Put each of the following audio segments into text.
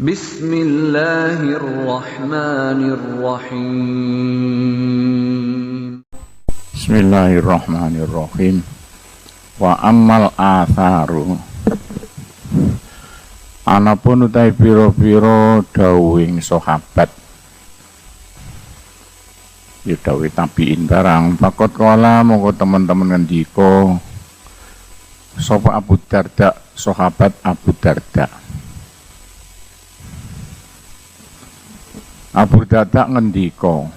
Bismillahirrahmanirrahim. Bismillahirrahmanirrahim. Wa ammal atharu, anapun utai piro-piro dawuhing sahabat, ya dawuh tabiin barang, pakot kala mongko teman-teman ngendika sapa Abu Darda, sahabat Abu Darda. Abu Darda ngendika,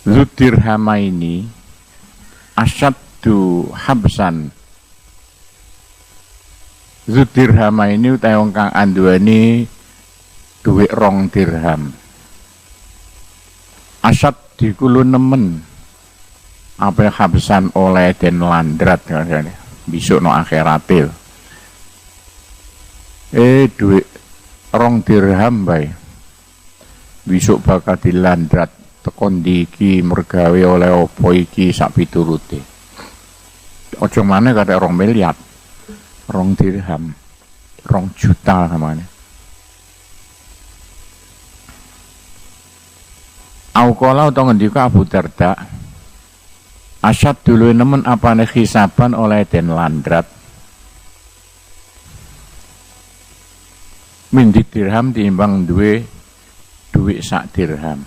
Zudirhamaini asyaddu habsan. Zudirhamaini utawi wong kang anduweni dhuwit 2 dirham. Asyad dikulo nemen apa habsan oleh den landrat besok no akhiratil. Dhuwit 2 dirham bae. Besok bakal dilandrat tekon iki mergawe oleh opo iki sak piturute. Aja maneh kate 2 miliar. 2 dirham. 2 juta samane. Auqala utawa ngendika Abu Darda, asyad dulu nemen apane hisaban oleh den landrat. Min dirham timbang duwe duit sak dirham.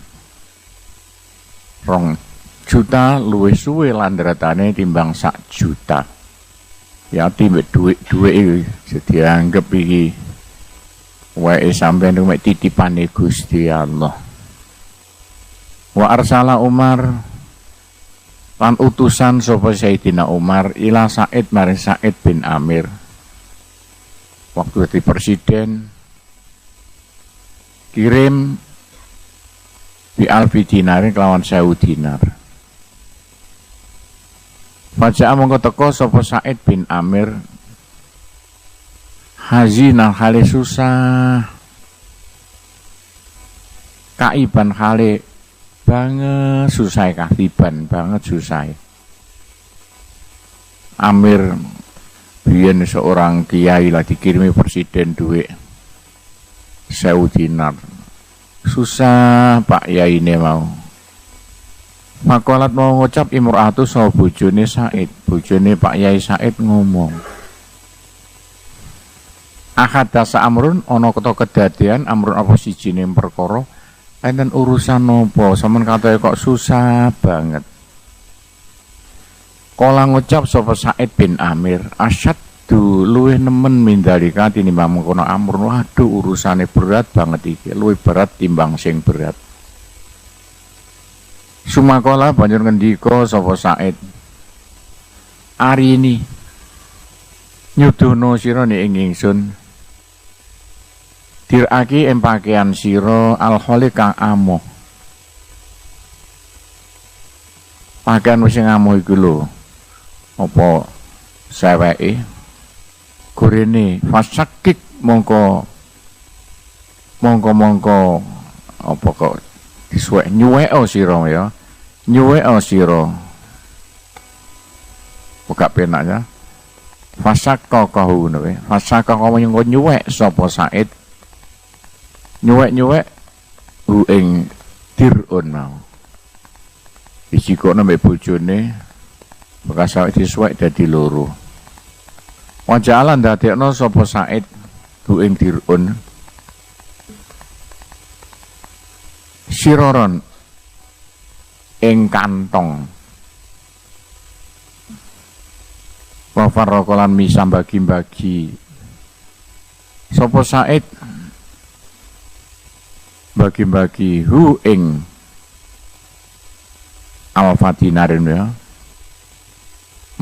2 juta luwih suwe landratane timbang sak juta. Ya timbang duit iki dianggep iki wae sampeyan mek titipane Gusti Allah. Wa arsala Umar lan utusan sapa Sayyidina Umar ila Sa'id maring Sa'id bin Amir. Waktu dadi presiden kirim bi alfi dinarin kelawan 1000 dinar. Faja'a mongko teko sapa Sa'id bin Amir hazinal hale susah, kaiban hale banget susah, katiban banget susah. Amir biyen seorang kiai lah dikirimi presiden duit 1000 dinar. Susah Pak Yai ini mau. Makolat mau ngucap imra'atu saha bojone Said. Bojone Pak Yai Said ngomong, Ahadasa amrun, ana kedadian amrun apa sijine perkara, enten urusan nopo sampean katoke kok susah banget. Kala ngucap sapa Said bin Amir, asyad luwih nemen mindalika tinimbang mengkono amrun. Waduh urusane berat banget iki, luwih berat timbang sing berat. Sumakola banjur ngendika sapa Said, ari ini nyudono sira ing ingsun, diraki ing pakaian sira alkholi kang amoh. Pakaian wis amoh iku lho, apa seweke gorene fasakik mongko apa kok disuwek nyuwek sira ya, nyuwek sira buka penaknya fasakka kahu nawe fasakka kamu yang nyuwek sapa Said nyuwek hu ing dirun mau dicikono mek bojone bekas disuwek dadi loro. Wajalan dadekno sapa Said hu ing dirun siroron ing kantong. Wafarrokolan misa bagi-bagi sapa Said bagi-bagi hu ing alfatinarin ya.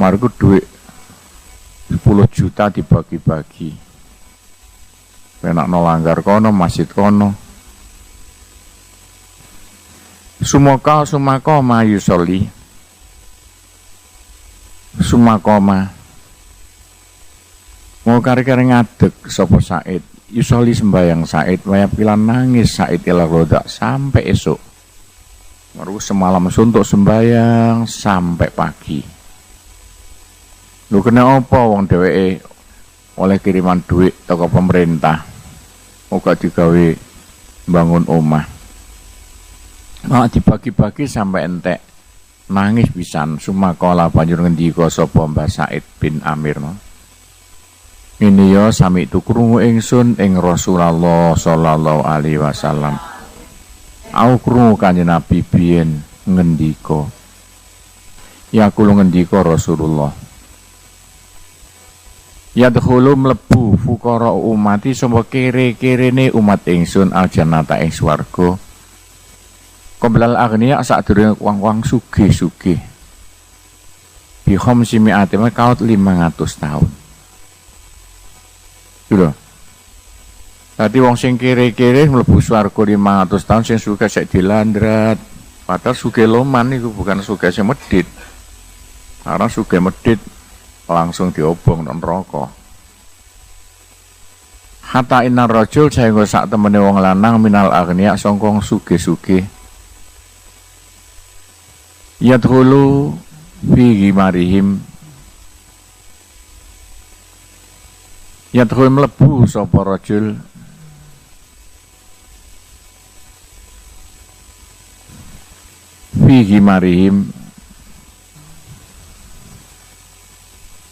Marku duit 10 juta dibagi-bagi. Penak no langgar kono, masjid kono. Sumaka mayusoli. Sumakoma. Mau kari-kari ngadeg sapa Said. Yusoli sembayang Said, waya pilan nangis Said ila roda sampai esok. Baru semalam suntuk sembayang sampai pagi. Lho kena apa wong dheweke oleh kiriman duit toko pemerintah. Muga digawe bangun omah. Mak dibagi-bagi sampai entek. Nangis pisan sumakola banjur ngendika sapa Mbah Said bin Amir. Ini ya sami tu krungu ingsun ing Rasulullah sallallahu alaihi wasallam. Aku krungu Kanjeng Nabi biyen ngendika. Ya kula ngendika Rasulullah. Yadkhulu mlebu fuqara umati sapa kere-kerene umat ingsun aljannata ing swarga. Qoblal agniya sadurunge wong-wong sugih-sugih. Bi khamsi mi'ati kaut 500 tahun. Lho. Tadi wong sing kere-kere mlebu swarga 500 tahun sing sugih sik dilandrat. Padahal sugih loman iku bukan sugih sing medhit. Karena sugih medhit langsung diobong nang neraka. Hatta innar rajul saengga sak temene wong lanang minal agniya sangka sugih-sugih. Yadkhulu fi gimarihim yadkhul mlebu sapa rajul fi gimarihim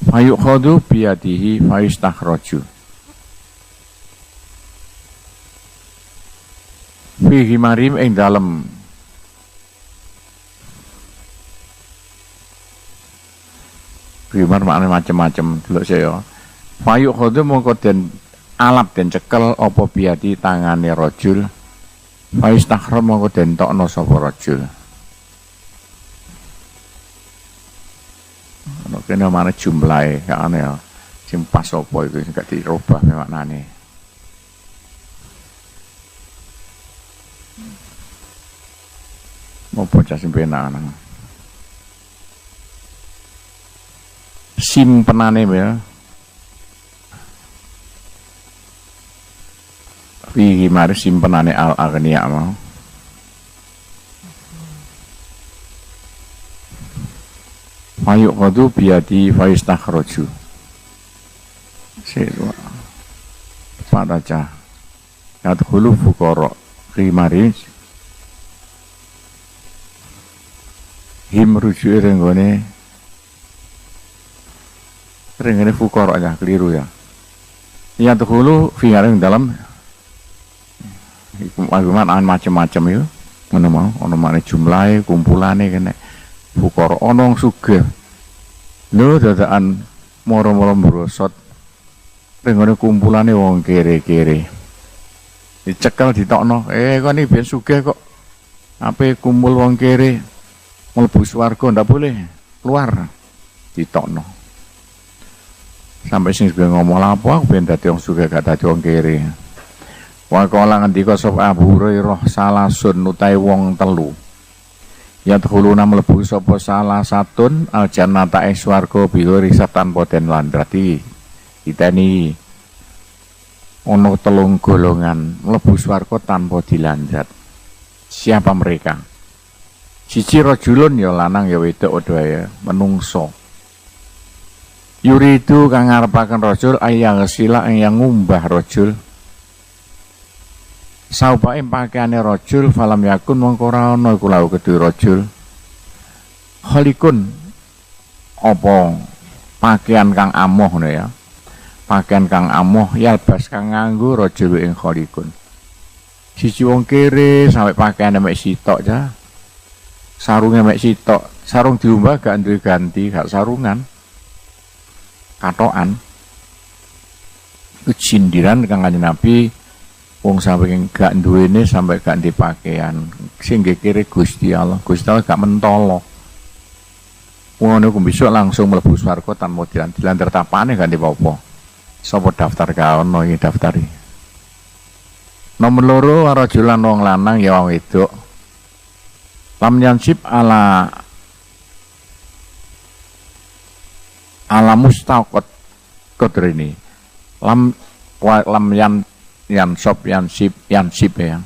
fayukhadu biyadihi fayustakhraju fi gimarihim ing dalem gimana maknanya macam-macam dulu saya. Fayuk khodu mongko den alap den cekel apa biati tangane rajul. Faiz tahram mongko den tokno sapa rajul. Ono kene mana jumlahe gak ane ya. Sing pas apa itu gak dirubah maknane. Mau bocah sing penak simpenane ya. Iki mari simpenane al-aghniya mau. Mayuk qadu biadi faistakhraju. Sewa. Padaca. Yadkhulu fuqara rimari. Him rujuk renggone ini fukor aja keliru ya. Yang dahulu fingaring dalam argumen macam-macam itu. Mana mau, ono mana jumlahnya, kumpulannya kena fukor onong sugih. Lho dadaan moro-moro merosot. Dengan kumpulannya wong kere-kere. Dicekel ditokno. Kok ini biar sugih kok. Apa kumpul wong kere mlebu swarga ndak boleh keluar ditokno. Sampai sing ngomong apa aku ben dadi wong sugih gak dadi wong kere. Wa kala ngendika sapa Abu Hurairah salasun utai wong telu. Yadkhuluna mlebu sapa salah satun aljannata ing swarga bihuri tanpa den landrati. Diteni ono telung golongan mlebu swarga tanpa dilandrat. Siapa mereka? Siji rajulun ya lanang ya wedok wae menungso. Yuridu kang ngarepaken rajul ayang sila yang ngumbah rajul. Saubae pakaiane rajul falam yakun mongko ora ana iku lau kedue rajul. Khalikun apa pakaian kang amoh ngono ya. Pakaian kang amoh yalbas kang nganggo rajul ing khalikun. Siji wong kere sampai pakaiane mek sitok ya. Sarunge mek sitok, sarung diumbah gak duwe ganti, gak sarungan. Katoan sindiran kang Kanjeng Nabi wong sampe gak duwene sampai gak di pakaian sing kere Gusti Allah gak mentolo wong niku besok langsung mlebu swarga tanpa dilantar tapane gak di apa-apa sapa daftar kaono iki daftari nomor loro rajulan wong lanang ya wong wedok lam yansib ala mustaqot qadr ini lam sop yansip ya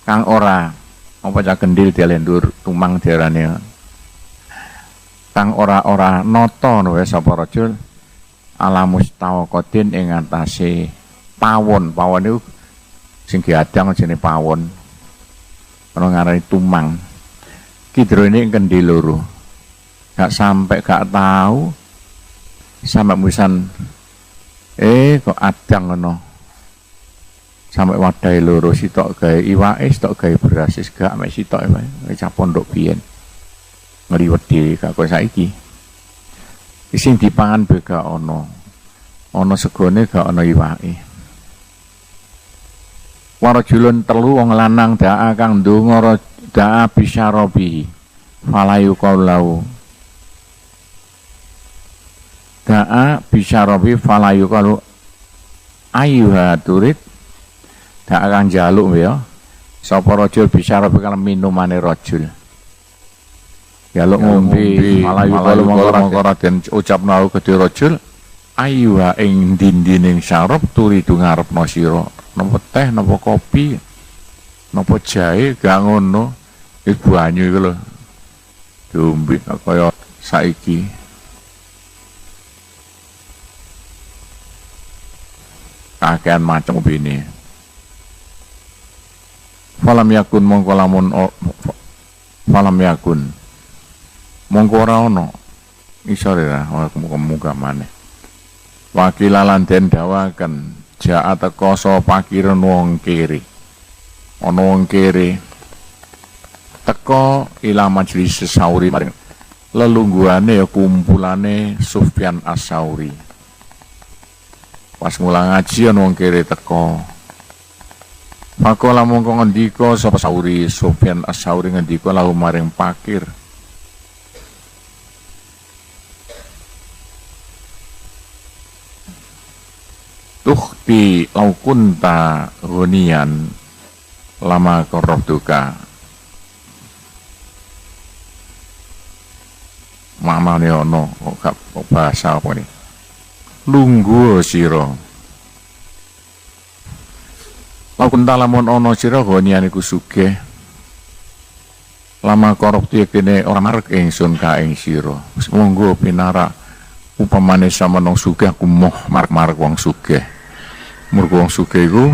kang ora apa cak gendil dialendur tumang diarane kang ora nata wae sapa rajul ala mustawaqatin ing atase pawon niku sing diadang jenenge pawon ana ngarani tumang kidrone kendi loro gak tahu sampai musan kok adang ngono sampai wadai loro sitok gawe iwake sitok gawe beras gak mek sitok wae cah pondok biyen ngriwedi gak kok saiki sing dipangan be gak ana segone gak ana iwake warajulun telu wong lanang daa kang ndonga daa bisyarabi falayu kaulau daa bisyarabi falayu kalau ayuha turid daa kang jaluk ya sapa rajul bisyarabi kalau minumane rajul jaluk ngombe falayu kalau mongko den ucapna kedhe rajul ayuha ing dindining syarab turidu ngarepno sira napa teh napa kopi napa jahe gak ngono iku banyu iku lho diombe kaya saiki kakean macam bini falam yakun mongko lamun falam yakun mongko ora ana isore ra muga maneh wakilalan den dawaken jaat teka sapa kiren wong kiri ana wong kiri teka ila majelis Sauri maring lelungguhane ya kumpulane Sufyan As-Sauri pas mulang ngaji ana wong kiri teka maka lamun ngendika sapa Sauri Sufyan As-Sauri ngendika lahu maring pakir tukhti laukunta hunian lama korobduka mamane ono kok bahasa apa nih lungguh sira laukunta lamun ono sira hunian iku sugih lama korobdu kene ora marek ingsun ka ing sira monggo pinara upamane samanung sugih aku moh marek wong sugih mergo wong sugih iku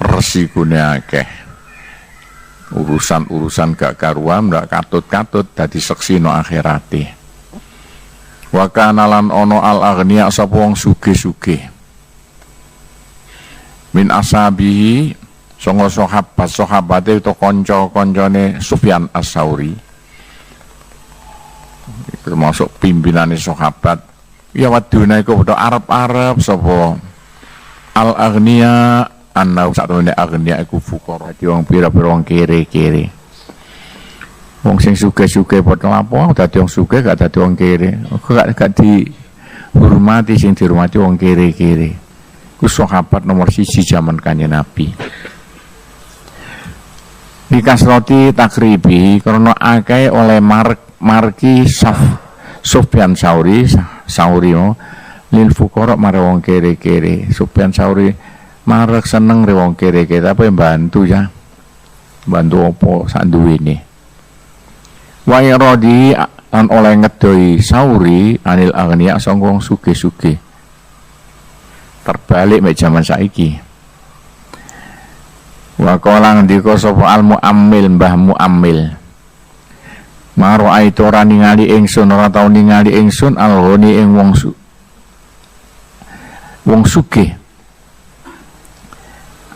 resikune akeh urusan gak karuan ndak katut dadi seksi no akhirate wa kana lan ono al aghnia sapa wong sugih-sugih min asabihi sanga sahabate utawa kanca-kancane Sufyan As-Sauri termasuk pimpinane sahabat ya waduna iku padha arep-arep sapa al aghnia ana sakjane aghnia iku fuqara dadi wong pira-pira wong kere-kere wong sing sugih-sugih padha lapo dadi wong sugih gak dadi wong kere gak dihormati sing dihormati wong kere-kere ku sahabat nomor 1 zaman Kanjeng Nabi dikasroti takribi karena akeh oleh marki Sufyan Sauri lil fuqara marang wong kere-kere Sufyan Sauri marek seneng re wong kere-kere tapi bantu ya bantu apa sak duwene wa iradi an oleh ngedoi Sauri anil aghnia sangka wong sugih-sugih terbalik mek jaman saiki wa qala ndika sapa al muammil mbah muammil maro aitu ora ningali ingsun ora tau ningali ingsun alhoni ing wong sugih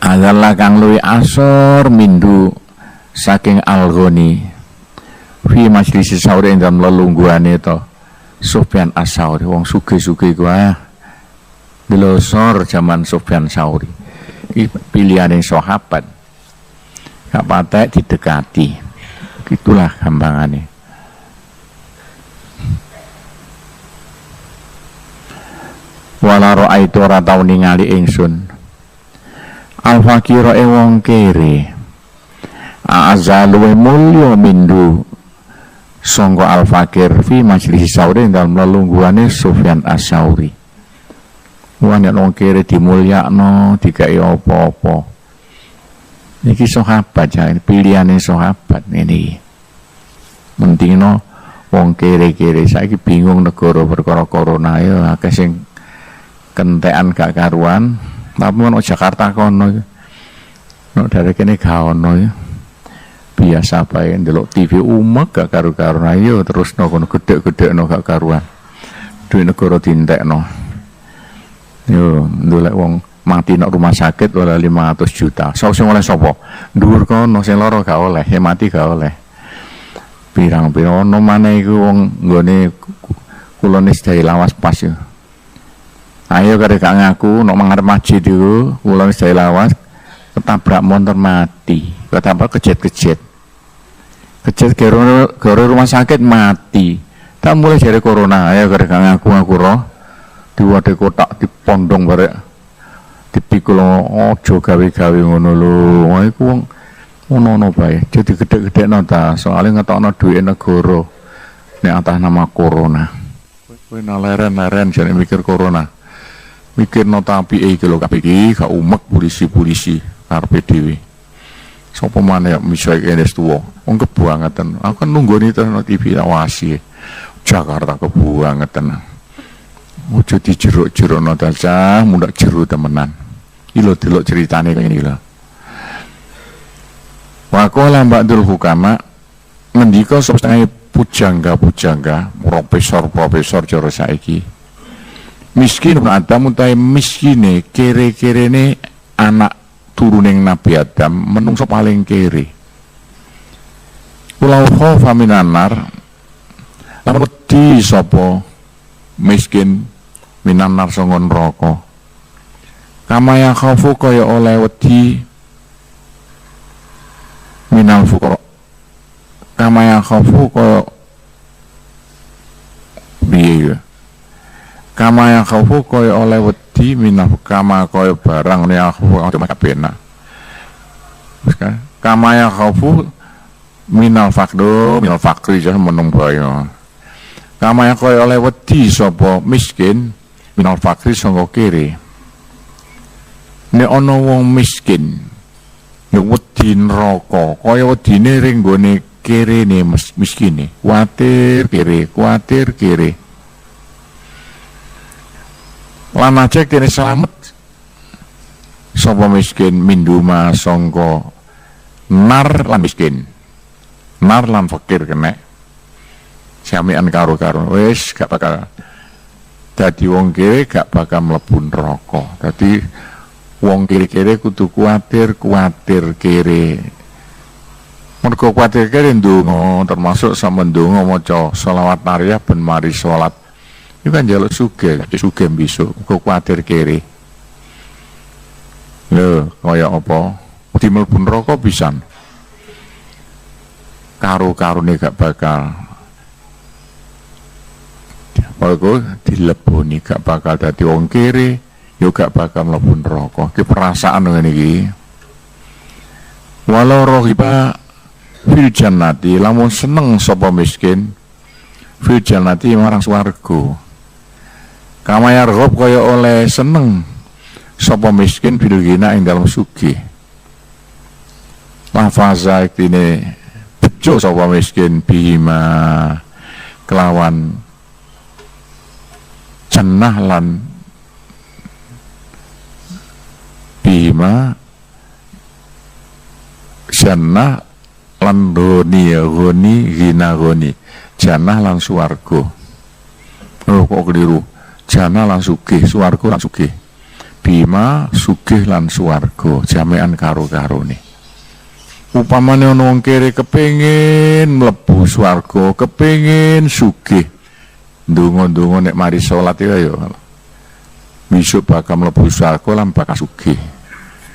adalah kang luwih asor mindu saking alghoni fi majlis Sauri ing dalem lelungguhane to Sufyan As-Sauri wong sugih-sugih ku delosor zaman Sufyan Sauri iki pilihane sahabat gak patek didekati itulah gampangane wala ra'aitu ora tau ningali ingsun al fakira wong kere azalu mulya mindu sangka al fakir fi majlis Sauri dalam lelungguhane Sufyan As-Sauri wong wong kere dimulyakno dikai apa-apa iki sahabat ya pilihane sahabat ini mentingno wong kere-kere saiki bingung negara perkara corona ya akeh sing kentekan gak karuan tapi ono Jakarta kono no dari kene gak ono ya biasa bae ndelok TV umek gak karu-karuan ayo terus no kono gedhe-gedhe no gak karuan duit negara dintekno yo ndolek wong mati nak rumah sakit oleh 500 juta sing oleh sapa dhuwur kono sing lara gak oleh sing mati gak oleh pirang-pirang ono maneh iku wong nggone kulone sedaya lawas pas yo ayo kare gak ngaku nok mangarep masjid iku kulone sedaya lawas ketabrak motor mati ketabrak kejet gara rumah sakit mati tak mulai dari corona ayo kare gak ngaku roh diwade kotak dipondong barek dipikul ojo gawe-gawe ngono lho iku wong ono bae jadi gede-gede ta soalnya ngetokno duit negara nek atas nama corona kowe leren-leren jane mikir corona mikir nota apike iki lho kabeh iki gak umek polisi karepe dhewe sapa maneh misal kene tuwa wong kebuangeten aku kan nunggoni terus TV awasi Jakarta kebuangeten ojo dijeruk-jerukno ta cah mundak jero temenan iki lho delok ceritane kaya ngene lho Wakola Mbakdul Hukama ngendika setengah pujangga profesor cara saiki miskin Adam utahe miskine kere-kerene anak turuning Nabi Adam menungso paling kere kula khofa minanar lamun wedi sapa miskin minanar sanga neraka kama ya khaufu kaya oleh wedi minal fuqara kama yang khafu kaya piye kama yang khafu kaya oleh wedi minal kama kaya barang ne khafu kaya bena kama yang khafu minal fakri jan menung bae kama yang kaya oleh wedi sapa miskin minal fakri sanga kere nek ana wong miskin wedi neraka kaya wedine ring gone kerene miskine kuwatir kere lan ajek dene slamet sapa miskin minduma sangka nar lan miskin nar lan fakir kena samian karo-karo wis gak bakal dadi wong kere gak bakal mlebu neraka dadi wong kere-kere kudu kuatir kere mergo kuatir kere ndonga termasuk sama ndonga maca sholawat nariyah ben mari salat iku kan njaluk sugih besok kok kuatir kere lho kaya apa wedi mlebu neraka pisan karo-karone gak bakal dileboni gak bakal dadi wong kere yo gak bakal mlebu neraka iki perasaan ngene iki walau rohiba fil jannati lamun seneng sapa miskin fil jannati marang swarga kama yarghab kaya oleh seneng sapa miskin fil ghina ing dalem sugih lafaza iktine bejo sapa miskin bima kelawan jannah lan bima jannah lan goni gina goni jannah lan swarga kok keliru jannah lan sugih swarga lan sugih bima sugih lan swarga jamean karo-karone upamane ana wong kere kepengin mlebu swarga kepengin sugih ndonga-ndonga nek mari salat ya besok bakal mlebu swarga lan bakal sugih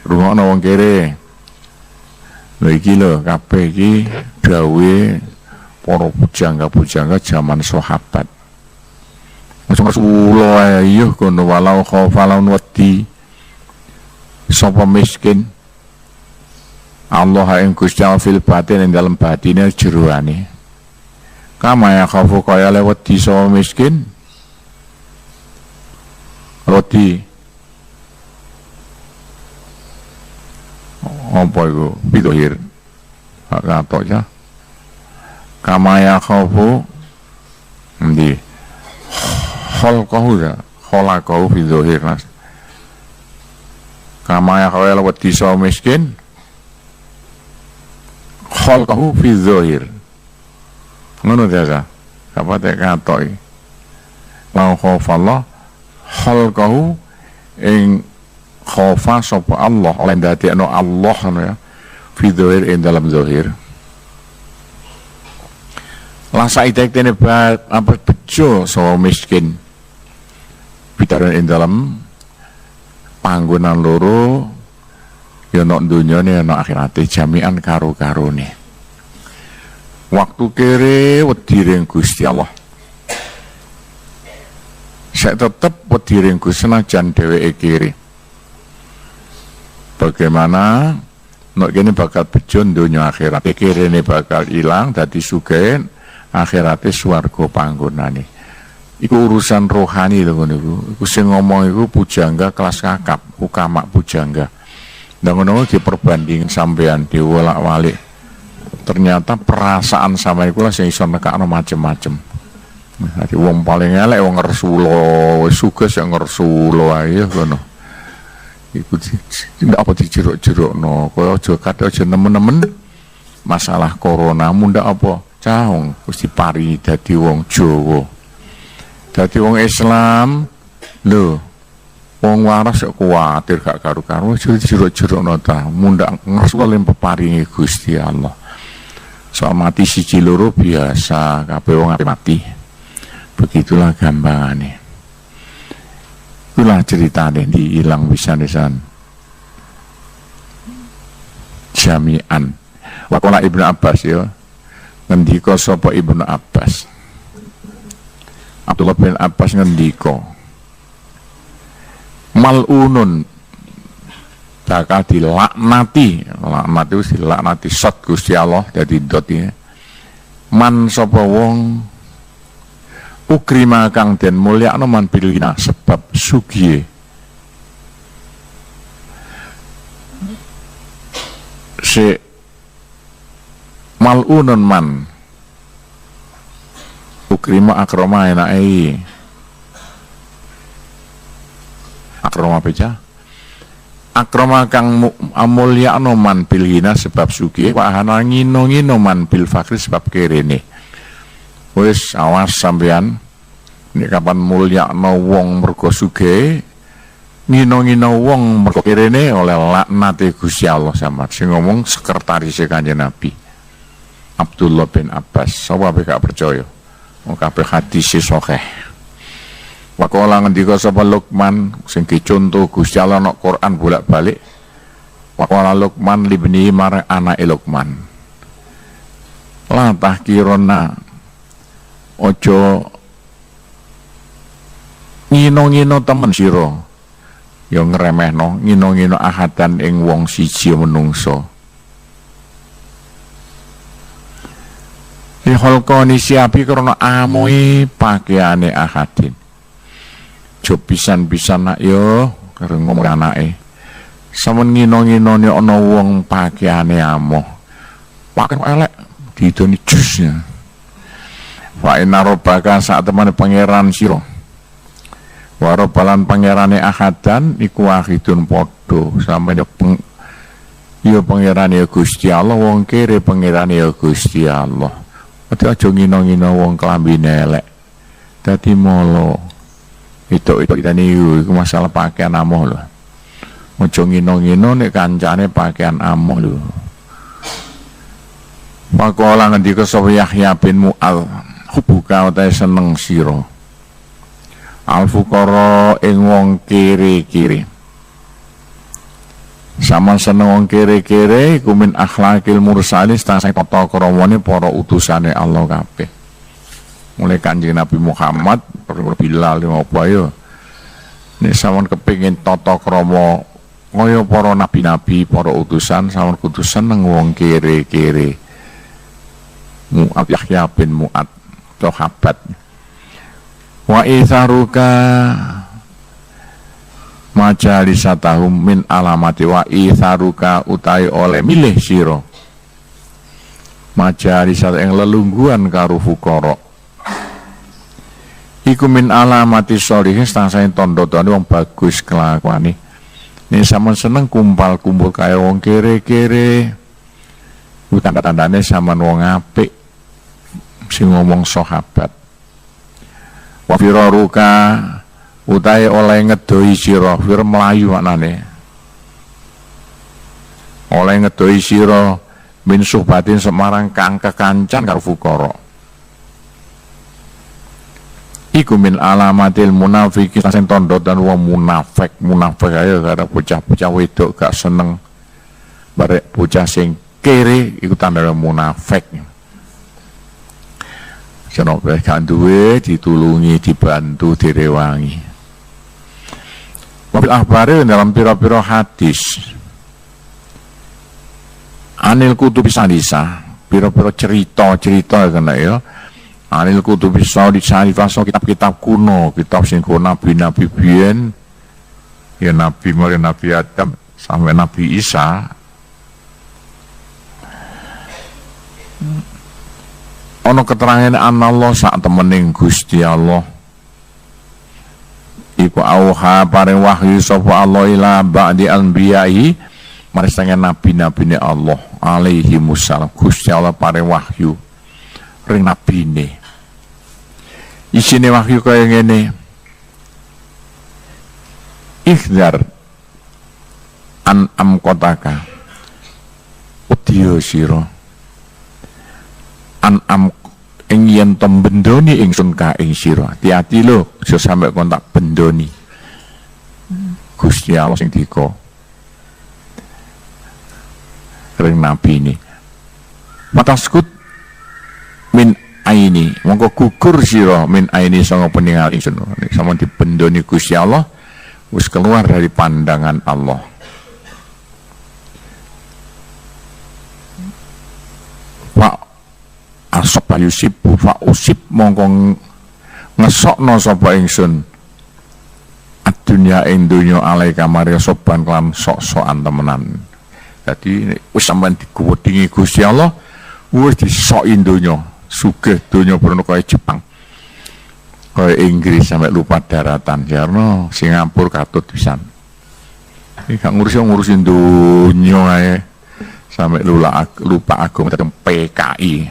rungokno wong kere lho iki lho kabeh iki dawuhe para pujangga zaman sahabat Rasulullah iya kono walau khaufalan wedi sapa miskin Allah ing Gusti fil batin ing dalem batine jeroane kama ya khaufu kaya lewat di sapa miskin roti apa itu bidohir hak katok ya kama ya khaufu Ndi khalqahu ya khalaqahu fi dzahir nas kama ya khawal wa tisa miskin khalqahu fi dzahir ngono ta apa tek katok iki la khafallah khalqahu ing khafa sapa Allah oleh ndadekno Allah ngono ya fi dzahir ing dalam dzahir la saidek tene apa bejo so miskin bitaran ing dalam panggonan loro ya nok dunyane ya nok akhirate jami'an karo-karone waktu kere wedi ring Gusti Allah saya tetep wedi ring Gusti senajan dheweke kere bagaimana nok kene bakal bejo donya akhirat kirene bakal ilang dadi sugih akhirate swarga panggonane iku urusan rohani lho ngono iku sing ngomong iku pujangga kelas kakap ukama pujangga ndak ngono diperbandingin sampean diwolak-walik ternyata perasaan sama iku lah sing iso nekakno macem-macem dadi wong paling elek wong ngersulo wis sugih sing ngersulo ae ngono iku ndak apa dijeruk-jerukno kaya aja nemen-nemen masalah corona mundak apa cahong wis diparingi dadi wong Jawa dadi wong Islam lho wong waras kok kuwatir gak karu-karu jeruk-jerukno ta mundak ngersulo peparingi Gusti Allah soal mati siji loro biasa kabeh wong mati begitulah gampangane itulah ceritane diilang pisan-pisan jami'an waqala Ibnu Abbas ya ngendika sapa Ibnu Abbas Abdullah bin Abbas ngendika mal'unun bakal dilaknati wis dilaknati sot Gusti Allah dadi dot ya man sapa wong ukrima kang den mulyakno man bilina sebab sugiye si mal'unun man ukrima akrama enake akrama beja akrama kang mulyakno man bil hina sebab sugih wa hana ngino-ngino man bil fakri sebab kerene wis awas sampean nek kapan mulyakno wong mergo sugih ngino-ngino wong mergo kerene oleh laknate Gusti Allah sampean sing ngomong sekretaris Kanjeng Nabi Abdullah bin Abbas sapa gak percaya wong kabeh hadis sahih Waqala ngendika sapa Luqman sing dicontoh Gusti Allah nek Quran bolak-balik waqala Luqman libni marang anake Luqman la tahkirona ojo ngino-ngino temen sira ya ngremehno ngino-ngino ahadan ing wong siji menungso diholkoni siapi karena amoi pakaiane ahadin jo pisan-pisan nak yo karo ngomong anake sampun ngino-ngino ana wong pakaiane amoh pakaian elek didoni jusnya wa inna rabbaka sak temane pangeran sira wa rabbalan pangerane ahadan iku wahidun padha sampe yo pangerane Gusti Allah wong kere pangerane Gusti Allah aja ngino-ngino wong klambine elek dadi molo itu tani iku masalah pakaian amoh lho. Ojo ngino-ngino nek kancane pakaian amoh lho. Maqala ngendika sapa Yahya bin Mu'al, hubuka utahe seneng sira. Al fuqara ing wong kere-kere. Sama seneng wong kere-kere iku min akhlaqil mursalin tasih tata kramane para utusane Allah kabeh. Mulai Kanjeng Nabi Muhammad Bilal apa ya nek sampeyan kepengin tata krama kaya para nabi-nabi para utusan sampeyan kudu seneng wong kere-kere Mu'ad Yahya bin Mu'ad sahabat wa itharuka majalisatahum min alamati wa itharuka utai oleh milih sira majalisat ing lelungguhan karo fuqara Iku min alamati sholihin stangsane tondo-tondo wong bagus kelakuane. Nek sampean seneng kumpul kaya wong kere-kere. Ku tanda-tandane sampean wong apik sing ngomong sahabat. Wa firaruka utahe oleh ngedoi sira, fir melayu maknane. Oleh ngedoi sira min suhbatin semarang kang kekancan karo fukara. Iku min alamatil munafiki sing tondo dan wong munafik ae karo bocah-bocah wedok gak seneng barek bocah sing kere iku tandane munafik. Senopo gak duwe ditulungi, dibantu, direwangi. Wabil akhbari dalam pira-pira hadis anil kutubi salisa pira-pira cerita kena ya. Anil kutubi salisa kitab-kitab kuno, kitab sing nabi-nabi biyen ya nabi mulai Nabi Adam sampai Nabi Isa. Ono keterangan anallah sak temening Gusti Allah iku auha paring wahyu sapa Allah ila ba'di anbiya'i maring setengah nabi-nabine Allah alaihi musallam. Gusti Allah paring wahyu ring nabine. Isine wahyu kaya ngene. Ikhdar an kotaka udiyo sira an ing yen to bendoni ingsun ka ing sira. Hati-hati lho aja sampe kontak bendoni. Gusti Allah sing dika ring nabi ini. Mataskut min aini mongko gugur sira min aini sanga peningal ingsun. Sampun dibendoni Gusti Allah wis keluar dari pandangan Allah. Wa asab yusib fa usib mongko ngesokno sapa ingsun adunya ing donya alaika maria soban kelan sok-sokan temenan. Jadi wis sampean digwedingi Gusti Allah wis disoki donya, sugih donya brono kaya Jepang. Kaya Inggris sampai lupa daratan, karena Singapura katut pisan. Iki gak ngurusin donya ae. Sampai lupa agama tentang PKI.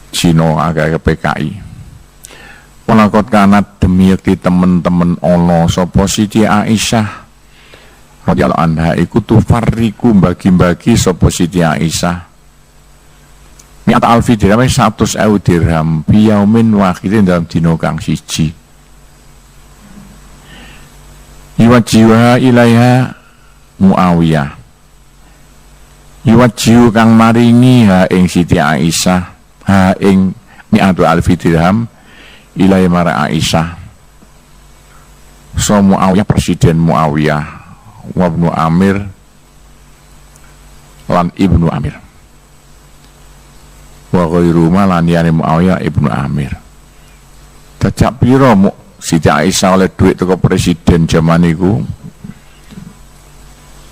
Cina agak PKI. Walakot kanat demi yakti temen-temen ono sapa Siti Aisyah radhiyallahu anha iku tufarriku bagi-bagi sapa Siti Aisyah mi'at alfi dirham 100.000 dirham biyaumin wahidin dalam dina kang siji. Yuwajiwa ilaiha Muawiyah. Yuwajiu kang maringi ha ing Siti Aisyah ha ing mi'at alfi dirham ilaiha mara Aisyah. So Muawiyah presiden Muawiyah wa Ibnu Amir lan Ibnu Amir. Wa ghairu lan yani Muawiyah Ibnu Amir. Dajak pira Siti Aisyah oleh duit teko presiden zaman iku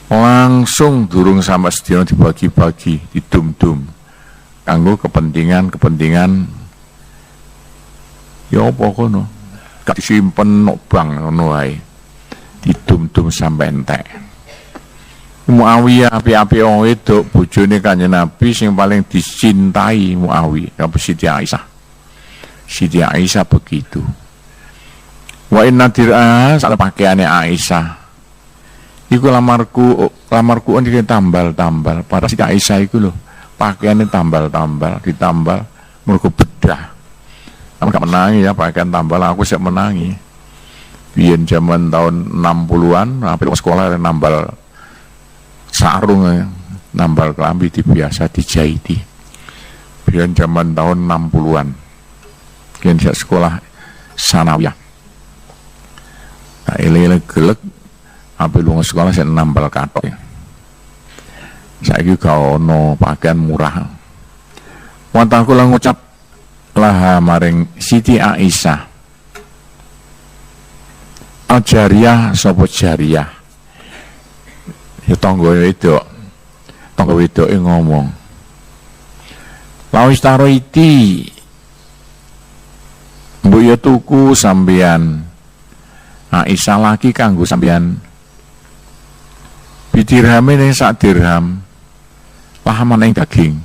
langsung durung sama sedina dibagi-bagi, didum-dum kanggo kepentingan ya apa kono gak disimpen nok bank ngono wae, didum-dum sampai entek. Muawiyah api-api wong wedok bojone Kanjeng Nabi sing paling dicintai Muawiyah apa Siti Aisyah. Siti Aisyah begitu. Wa inna dir'a sak pakaiane Aisyah iku lamarku iki tambal-tambal. Para Siti Aisyah iku lho pakaiane tambal-tambal, ditambal mergo bedah. Kamu gak menangi ya pakaian tambal, aku siap menangi. Biyen zaman tahun 60-an hampir sekolah nambal sarung ya, nambal kelambi biasa dijahiti. Biyen zaman tahun 60-an. Biyen saya sekolah sanawiyah. Nah, ele-ele gelek hampir lunga sekolah saya nambal katok ya. Saiki gak ono pakaian murah. Wonten kula ngucap laha maring Siti Aisyah al-jariyah sapa jariyah ya tangga wedoke ngomong mbok ya tuku sampeyan Aisyah lagi kanggo sampeyan bidirhame ning sak dirham lahaman ing daging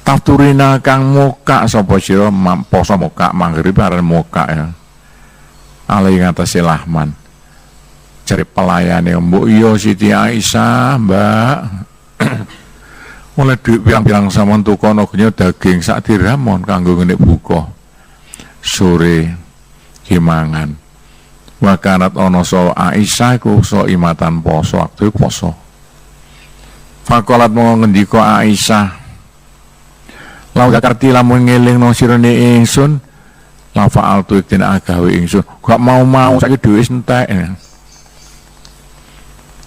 taturina kang moka sapa sira poso moka maghrib aran moka ya alai ngatasi lahman cari pelayane mbok iya Siti Aisyah mbak oleh duit pirang-pirang sampean tukono daging sak dirhamon kanggo ngene buka sore himangan wakanat ono so Aisyah iku so imatan poso waktu poso fakolat mau ngendika Aisyah lau zakarti lamun ngelingno sirane ingsun la fa'altu iktin agawe ingsun gak mau saiki dhewe entek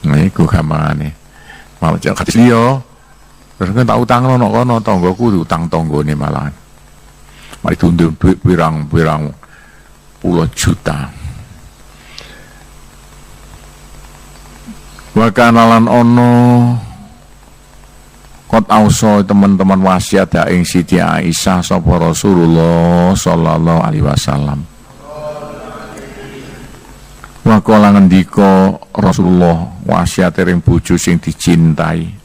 niku gamane mau cek hadis liya terus kan tak utang ono kono tanggoku utang tanggane malah mari tunduk duit pirang-pirang puluh juta wakanalan ono kot auso teman-teman wasiat ing Siti Aisyah sapa Rasulullah sallallahu alaihi wasallam wakala ngendika Rasulullah wasiat ing bojo sing dicintai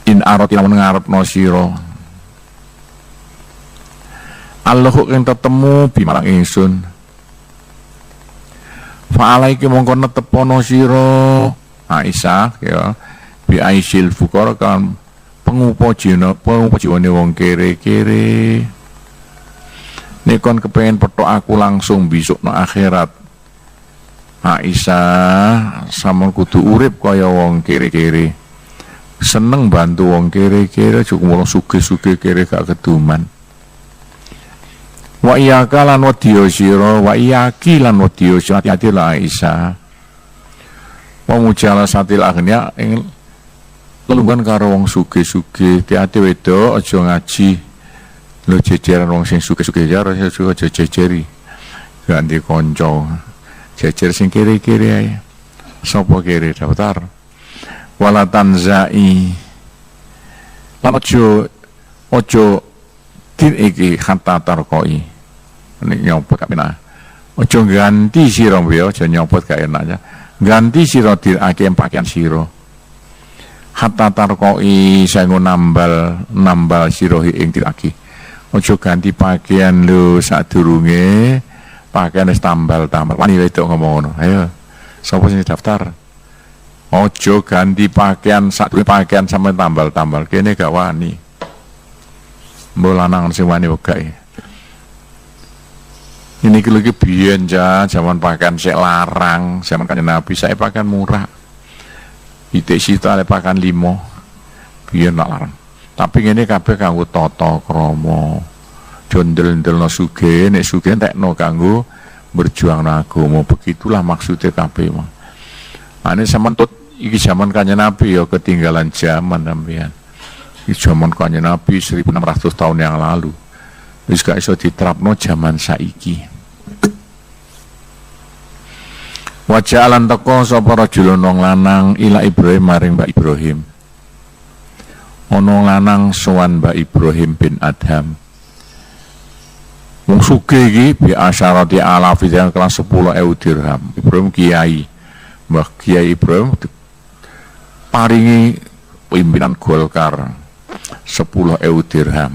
in arati lamun ngarepno sira Allah ing tetemu bimarang ingsun fa'alaiki mongko netepono sira Aisyah ya bi aisyil fukara kan pengupajine wong kere-kere nek kon kepengin petok aku langsung besok no akhirat Aisyah sampeyan kudu urip kaya wong kere-kere seneng bantu wong kere-kere cukup wong sugih-sugih kere gak keduman wa iyaka lan wadiya sira wa iyaki lan wadiya sira hati-hati la Aisyah wa mujalasatil aghnia ing lelungguhan karo wong sugih-sugih hati-hati wedok aja ngaji lho jejeran wong sing sugih-sugih karo aja jejeri ganti kanca jejer sing kere-kere ae sapa kere daftar wala tanzai lan aja din iki kata tarkoi nek nyopot gak enak aja ganti sira ya aja nyopot gak enaknya ganti sira dirake pakaian sira hatta tarkoi sango nambal sira ing dirake aja ganti pakaian lho sadurunge pakaian wis tambal wani wedok ngomong ngono ayo sapa sing daftar ojo ganti pakaian sadurunge pakaian sampe tambal kene gak wani mbok lanang sing wani wegake ini lagi biyen zaman pakaian sik larang zaman Kanjeng Nabi saya pakaian murah itik sita ale pakaian 5 biyen nak larang tapi ngene kabeh kanggo tata krama jondel-ndelno sugih nek sugih entekno kanggo berjuang agama begitulah maksudnya kabeh mah ane sampean iki zaman Kanjeng Nabi ya ketinggalan zaman sampean iki zaman Kanjeng Nabi 1600 tahun yang lalu wis gak iso diterapno zaman saiki wajalan teko sapa rajulun wong lanang ila Ibrahim maring Mbak Ibrahim ana lanang sowan Mbak Ibrahim bin Adham wong sugih iki bi asyarati alaf yang kelas 10.000 dirham Ibrahim kiai Mbah Kiai Ibrahim paringi pimpinan Golkar 10.000 dirham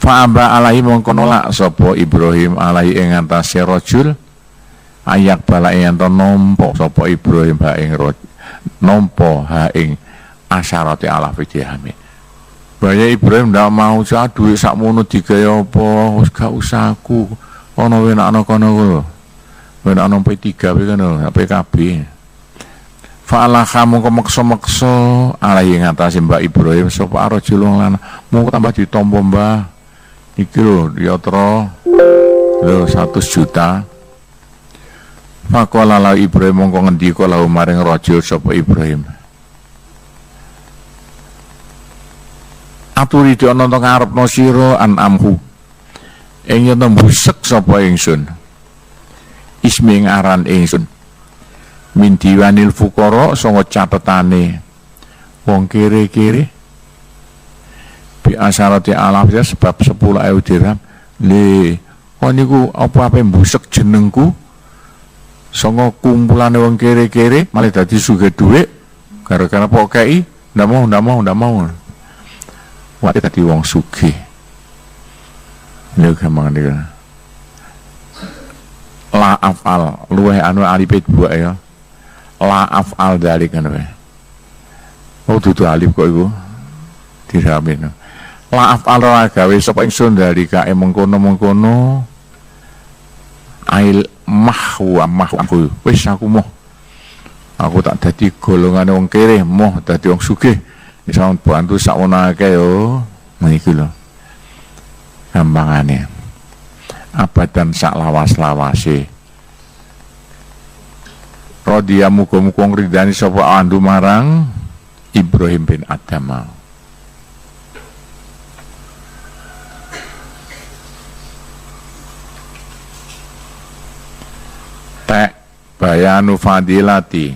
fa'aba alaihi mongko nolak sapa Ibrahim alaihi ing antase rajul ayak bala yen to nampa sapa Ibrahim ha ing nampa ha ing asyarati alaf dirham Baya Ibrahim ndak mau cah duit sakmono digawe apa wis gak usah aku ana wenakno kono lho wenakno P3 kuwi kan PKB fa'ala kamu kemeksa-meksa alai ngatasi Mbak Ibrahim sapa rajul lanang mau tambah ditampa Mbah iki lho yatra lho 100 juta faqala la Ibrahim mongko ngendika la maring rajul sapa Ibrahim aturi ana to ngarepno sira an amhu ing yen mbusek sapa ingsun ismi ngaran ingsun min diwanil fuqara sanga catetane wong kere-kere bi asyarati alaf ya sebab 10.000 dirham. Le kok niku apa mbusek jenengku sanga kumpulane wong kere-kere malah dadi sugih dhuwit gara-gara pok kei ndak mau. Wate dadi wong sugih. Lha gampang niku. La afal luweh anu alif buak ya. La afal dalik kan wae. Oh dudu alif kok iku. Diramin. La afal ra gawe sapa ingsun dalika mengkono-mengkono ail mahwa wis aku moh. Aku tak dadi golongane wong kere, moh dadi wong sugih. Iso bantu sakmono akeh yo. Niku lho. Gampangane. Abadan sak lawas-lawase. Rodiya muga-muga ngridani sapa andu marang Ibrahim bin Adham. Tek bayanu fadilati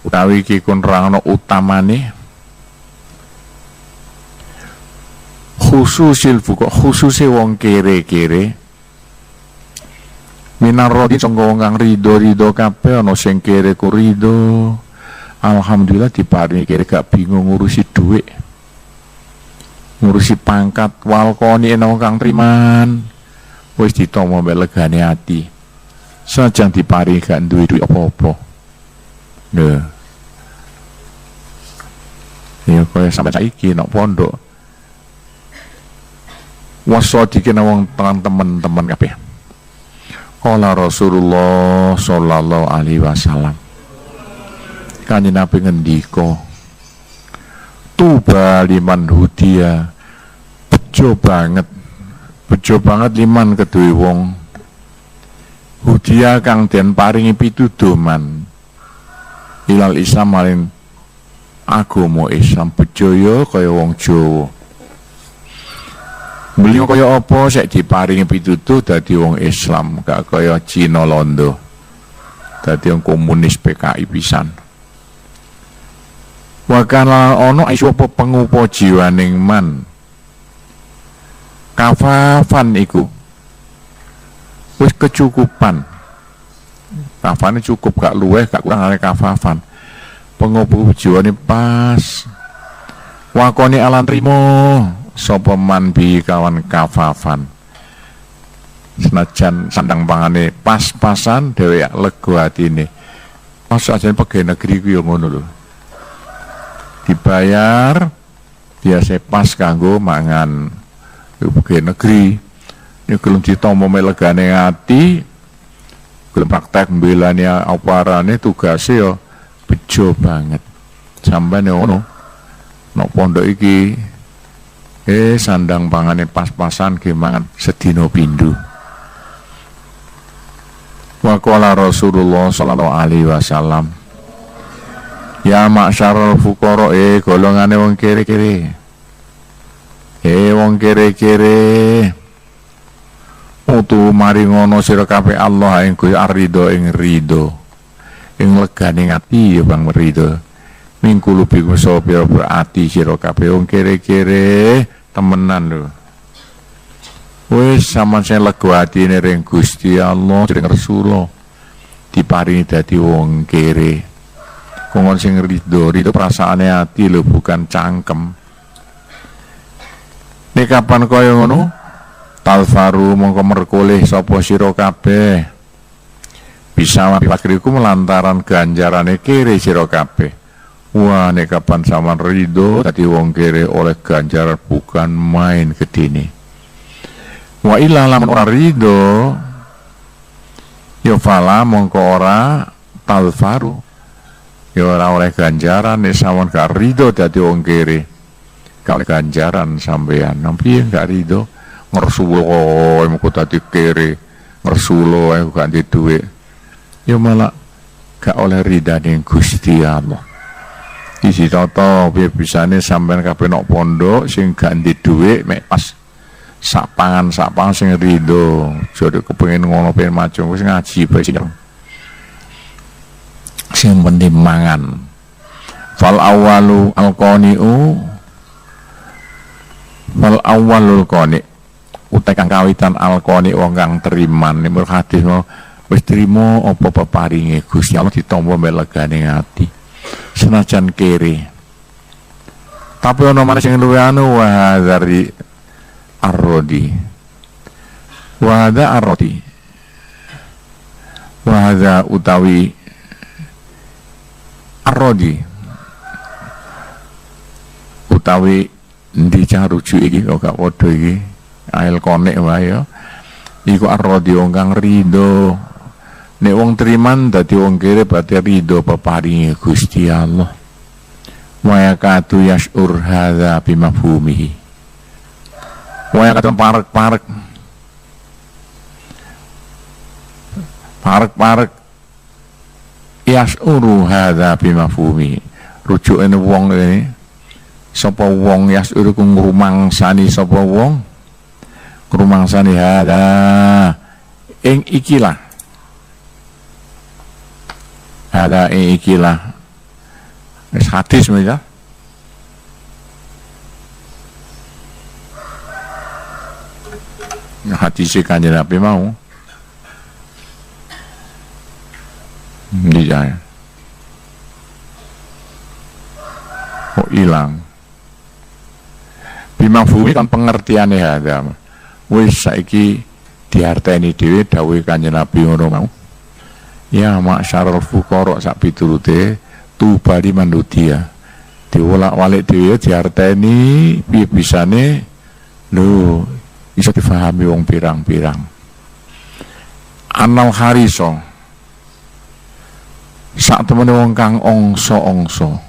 utawi iki kun rangno utamane khususil fuqa khususe wong kere-kere minarrodi sangga wong kang rido kabeh ana sing kere ku rido. Alhamdulillah diparingi kere gak bingung ngurusi dhuwit, ngurusi pangkat, walkoni ana wong kang triman wis ditampa mbek legane ati sajan diparingi gak duwe duit apa-apa. Lho ya kaya sampe saiki nek pondok wasodikin wong teman-teman kabeh. Qala Rasulullah sallallahu alaihi wasallam. Kanjeng Nabi ngendika, tuba liman hudia, bejo banget liman kedue wong hudia kang den paringi pituduman ilal Islam maring agama Islam. Bejo ya kaya wong Jawa. Beliau kaya apa sek diparingi pitutuh dadi wong Islam, gak kaya Cina Londo dadi wong komunis PKI pisan. Wakana ono isu apa pengupa jiwaning man kafafan iku wis kecukupan. Kafane cukup gak luweh gak kurang arek kafafan. Pengupa jiwane pas. Wakone alan trimo sapa man bi kawan kafafan. Senajan sandang pangane pas-pasan dhewek lega atine. Masa aja pegawai negeri ku yo ngono lho. Dibayar biasa pas kanggo mangan pegawai negeri. Nek gelem ditampa melegane ati, gelem praktek mbelani oparane tugase yo bejo banget. Sampeyan ngono. Nek pondok iki sandang pangane pas-pasan gemangan sedina pindho. Wa qala Rasulullah sallallahu alaihi wasallam, ya ma'syarul fuqara golongane wong kere-kere. Wong kere-kere utu mari ngono sira kabeh Allah ing arido ing rido. Ing legane ati ya Bang rido. Mingkulu biku sopir berarti sira kabeh wong kere-kere temenan lho. Wis sampean sing lega atine ring Gusti Allah ring Rasulullah diparingi dadi wong kere. Kongkon sing rido perasaane ati lho bukan cangkem. Nek kapan kaya ngono talfaru mongko merkoleh sapa sira kabeh bisa wakriku melantaran ganjarane kere sira kabeh. Wah, nek kapan sampean rido dadi wong kere oleh ganjaran bukan main gedene. Wa illa lamun ora rido ya fala mongko ora talfaru. Ya ora oleh ganjaran nek sampean gak rido dadi wong kere. Gak oleh ganjaran sampean. Piye gak rido? Ngersulo mengko dadi kere. Ngersulo gak ndek dhuwit. Ya malah gak oleh ridane Gusti Allah. Isi toto piye bisane sampean kabeh nok pondok sing gak ndek dhuwit mek pas sak pangan sing rido. Jare kepengin ngono pengen macam wis ngaji bae sing penting mangan. Fal awalu alqaniu wal awwalul qani utek kang kawitan al qani wong kang teriman nek hadis mau wis trimo apa peparinge Gusti Allah ditampa mbek legane ati senajan kere tapi ono maneh sing luwih anu wa dari arrodi wa hadza arrodi wa hadza utawi arrodi utawi ndi cah rujuk iki kok gak padha iki ail konek wae ya iku arrodi wong kang rido nek wong teriman dadi wong kere berarti rido peparinge Gusti Allah wa yakatu yashur hadza bimafhumihi wa yakatu parek yashuru hadza bimafhumihi rujukane wong ini sapa wong yasuru ku ngrumangsani sapa wong ngrumangsani hadza ing ikilah hadza ing ikilah wis hadis ya hadis Kanjeng Nabi mau dia kok hilang bimafhumi kan pengertiane hadza wis saiki diarteni dhewe dawuh Kanjeng Nabi ngono mau ya masyarul fuqara sak piturute tubali mandudia diwolak-walik dhewe diarteni piye bisane lho iso difahami wong pirang-pirang anal hariso sak temene wong kang ongso-ongso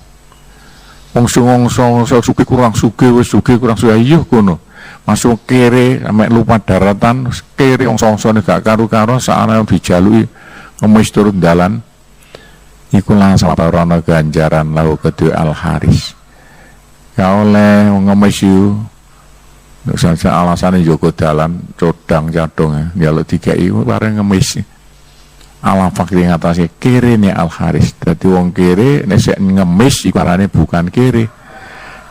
ongso suki kurang suki wis suki kurang suki iya kono masuk kere sampe lupa daratan kere ongso-ongso gak karu-karo saane dijaluki ngemis turun dalan iku langsung ora ganjaran lahu kedue al haris ya oleh ngemis yu nek saja alasane njogo dalan codang cadong njaluk dikai bareng ngemis ala fakir ngatasi kere nih al haris dadi wong kere nek sek ngemis iku arane bukan kere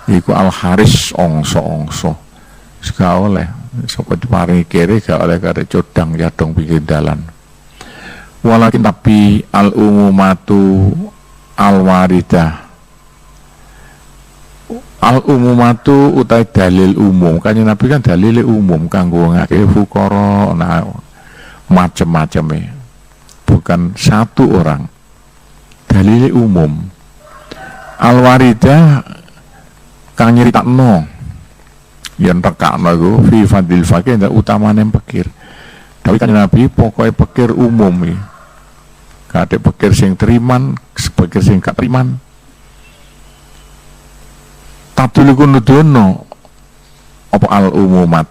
iku al haris ongso gak oleh sapa diparingi kere gak oleh kare codang cadong pinggir dalan walakin tapi al umumatu al waridah al umumatu utai dalil umum Kanjeng Nabi kan dalile umum kanggo ngake fuqara nah macem-maceme bukan satu orang dalile umum al waridah kang nyeritakno yen tekakno iku fi fadil fakir ndak utamane pikir tapi kan Nabi pokoknya pikir umum iki kate pikir sing teriman pikir sing gak teriman tatuluku nudono apa al umumat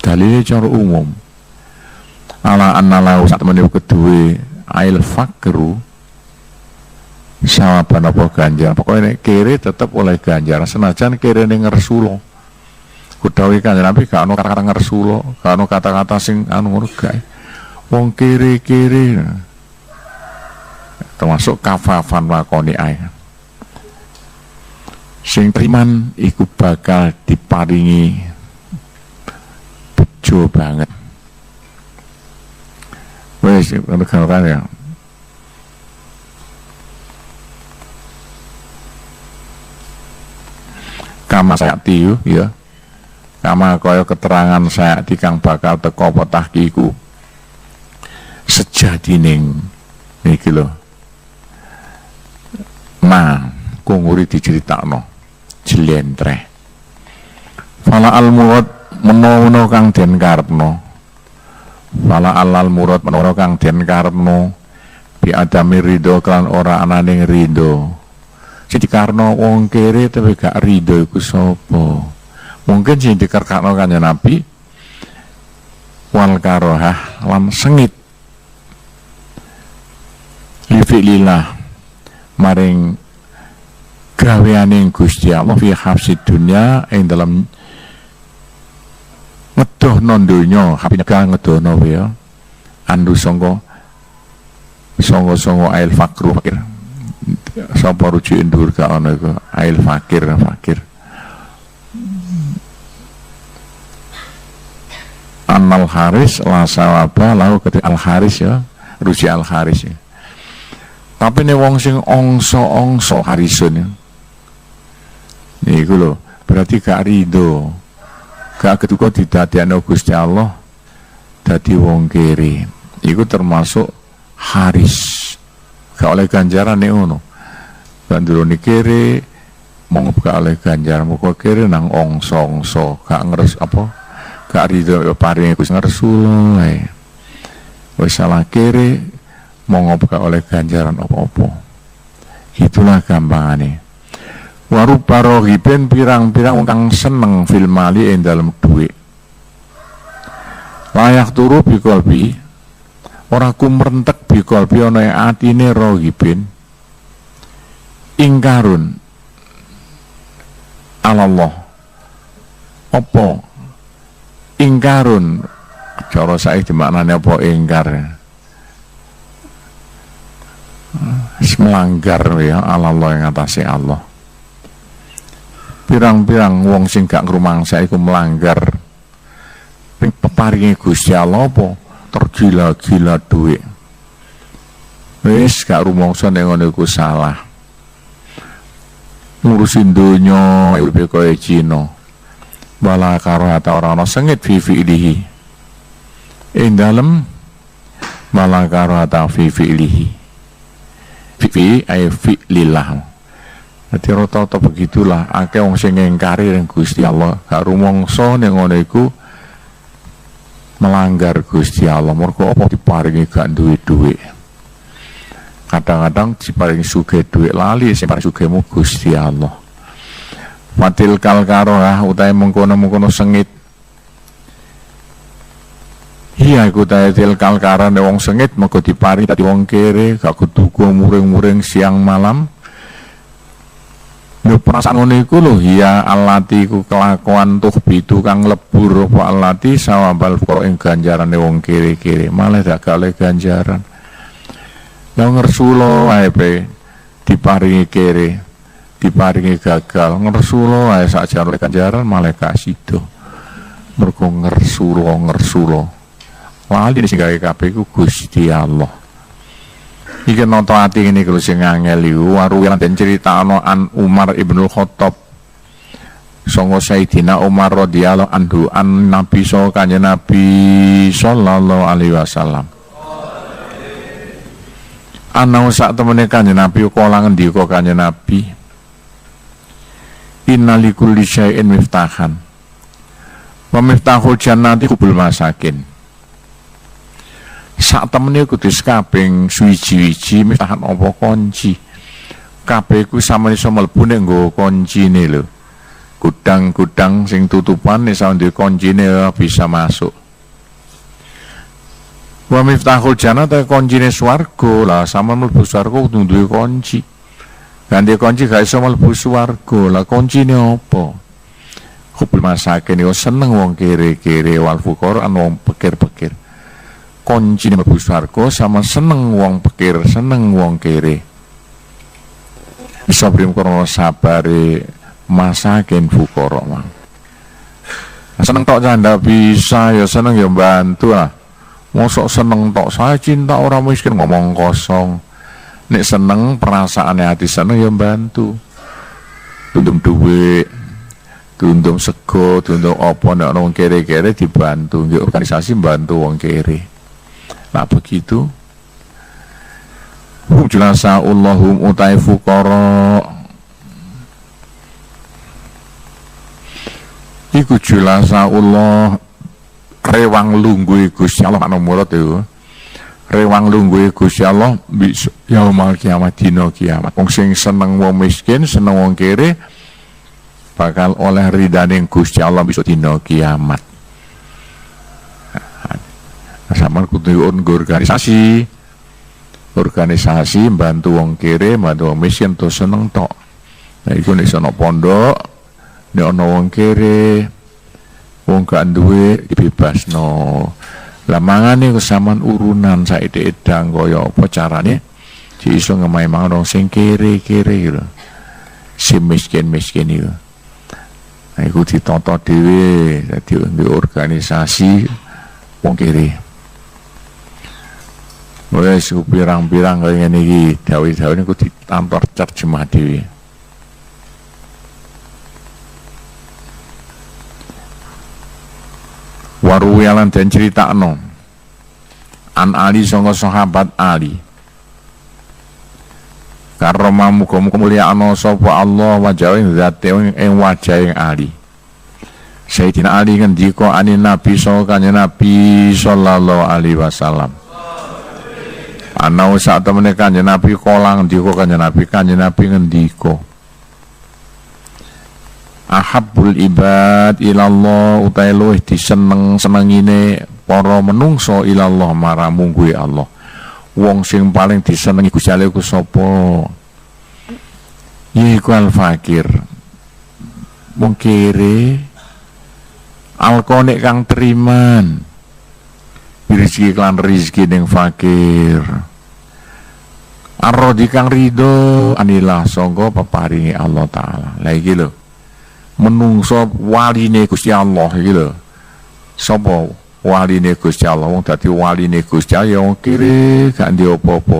dalile cara umum ala annalahu sak temene kedue ail fakru sawaban apa ganjar pokoknya kere tetep oleh ganjar senajan kere ning ngersulo kudawi Kanjeng Nabi gak ono kata-kata ngersulo gak ono kata-kata sing anu ngono gae wong kere-kere termasuk kafafan lakoni ae sing teriman iku bakal diparingi bejo banget wes kan ya kama sayati ya kama kaya keterangan sayati kang bakal teko petahkiku sejatining niki lho kunguri diceritakno jlentreh fala al murad menawa kang den karepno fala al murad menawa kang den karepno bi adami ridho kan ora anane ridho sing dikarno wong kere tapi gak ridho iku sapa mungkin sing dikerkakno Kanjeng Nabi wal karohah lan sengit li fi'lillah maring gaweane Gusti Allah fi hafsid dunya ing dalam ngedohno donya hapine ngedohno ya andu sangka ail fakru fakir sapa rujuk ndur gak ana iku ail fakir annal haris la sawaba lahu ketika al haris ya ruji al haris ya. Tapi nih wong sing ongso harisun ya niku lho berarti gak rido gak ketuka didadekno Gusti Allah dadi wong kere iku termasuk haris gak oleh ganjaran nek ngono bandurone kere mong gak oleh ganjaran muga kere nang ongso gak ngeres apa gak rido paringe Gusti Rasul ae wis salah kere mong gak oleh ganjaran apa-apa itulah gampangane warupa rohibin pirang-pirang kang seneng fil mali ing dalem dhuwit layak turu bikolbi ora kumrentek bikolbi ana ing atine rohibin ingkarun Allah apa ingkarun cara saiki dimaknani apa ingkar melanggar ya Allah yang atase Allah pirang-pirang wong sing gak ngrumangsa iku melanggar peparinge Gusti Allah apa tergila-gila dhuwit wis gak rumangsa nek ngono iku salah ngurusin donya urip kaya Cina bala karo ata ora ana sengit fi fi'lihi ing dalem bala karo ata fi fi'lihi fi ay fi'lillah. Jadi rata-rata begitulah akeh wong sing ngingkari ning Gusti Allah gak rumangsa ning ngono iku melanggar Gusti Allah mergo apa diparingi gak duwe dhuwit kadang-kadang diparingi sugih dhuwit lali sing paring sugihmu Gusti Allah fatil kalkaroah utahe mengkono-mengkono sengit iya iku ta til kalkaran wong sengit mergo diparingi dadi wong kere gak kudu muring-muring siang malam. Lho perasaan ngono iku lho ya alati ku kelakuan tuh bitu kang lebur apa alati sawabal kok ing ganjarane wong kere-kere malah gak oleh ganjaran. Lah ngersulo wae pe diparingi kere, diparingi gagal, ngersulo wae sakjane oleh ganjaran malah kasido. Mergo ngersulo. Lali sing gawe kabeh iku Gusti Allah. Iki nonton hati ini kalau sing angel iku waru yang den critakno an Umar Ibnul Khattab. Songo Sayyidina Umar radhiyallahu anhu an Nabi Kanjeng Nabi sallallahu alaihi wasallam. Ana sak temene Kanjeng Nabi kala ngendika Kanjeng Nabi. Innalikulli syai'in miftahan. Wa miftahul jannati hubul masakin. Sak temene kudu kabeh suwi-wiji miftahan apa kunci. Kabeh ku samane iso mlebu nek nggo kuncine lho. Gudang-gudang sing tutupan nek sampe kuncine bisa masuk. Wa miftahul jannati kuncine swarga. Lah sampean mlebu swarga kudu duwe kunci. Ganti kunci gak iso mlebu swarga. Lah kuncine apa? Hubul masakin yo seneng wong kere-kere wal fuqara an wong pikir-pikir. Kunci mlebu swarga sama seneng wong pikir, seneng wong kere. Bisa brim krana sabare masakin fuqara mang. Seneng tok canda bisa ya seneng ya bantu lah. Mosok seneng tok saya cinta orang miskin ngomong kosong. Nek seneng perasaane hati seneng ya bantu. Tundum duwe, tundum sego, tundum apa nek wong kere-kere dibantu, nggih organisasi bantu wong kere. Nah begitu Julasa Allahum utai fuqara iku julasa Allah rewang lungguhe Gusti Allah ana murid itu rewang lungguhe Gusti Allah yaumul kiamat dina kiamat wong sing seneng wong miskin seneng wong kere bakal oleh ridane Gusti Allah bisa dina kiamat. Sama kudu organisasi bantu wong kere, bantu wong miskin tuh seneng tok. Nah iku nek sono pondok, nek ana wong kere, wong gak duwe dibebasno. Lah mangane kesaman urunan saiki edang kaya apa carane di iso ngemahe mangan wong sing kere-kere gitu. Si miskin-miskin itu. Nah iku ditata dhewe dadi organisasi wong kiri. Wes pirang-pirang kaya ngene iki, dawuh-dawuh niku ditantor terjemah dhewe. Waruwialan dan critakno an Ali sanga sahabat Ali. Karena muga-muga mulyakno sapa Allah wajah zate ing wajah Ali. Sayyidina Ali ngendika anin Nabi kanjeng Nabi sallallahu alaihi wasallam. Ana sak temene kanjeng Nabi kala ngendika kanjeng Nabi ngendika. Ahabbul ibad ilallah utai luwih diseneng-senengine para menungso ilallah marang kuwi Allah. Wong sing paling disenengi Gusti Allah iku sapa? Yaiku al-fakir. Wong kere alkonik kang teriman. Rezeki klan rezeki ning fakir. Arrodi kang ridho anilah sangka peparingi Allah taala. Lah iki lho. Menungso waline Gusti Allah iki lho. Sapa waline Gusti Allah? Wong dadi waline Gusti Allah wong kiri gak ndek apa-apa.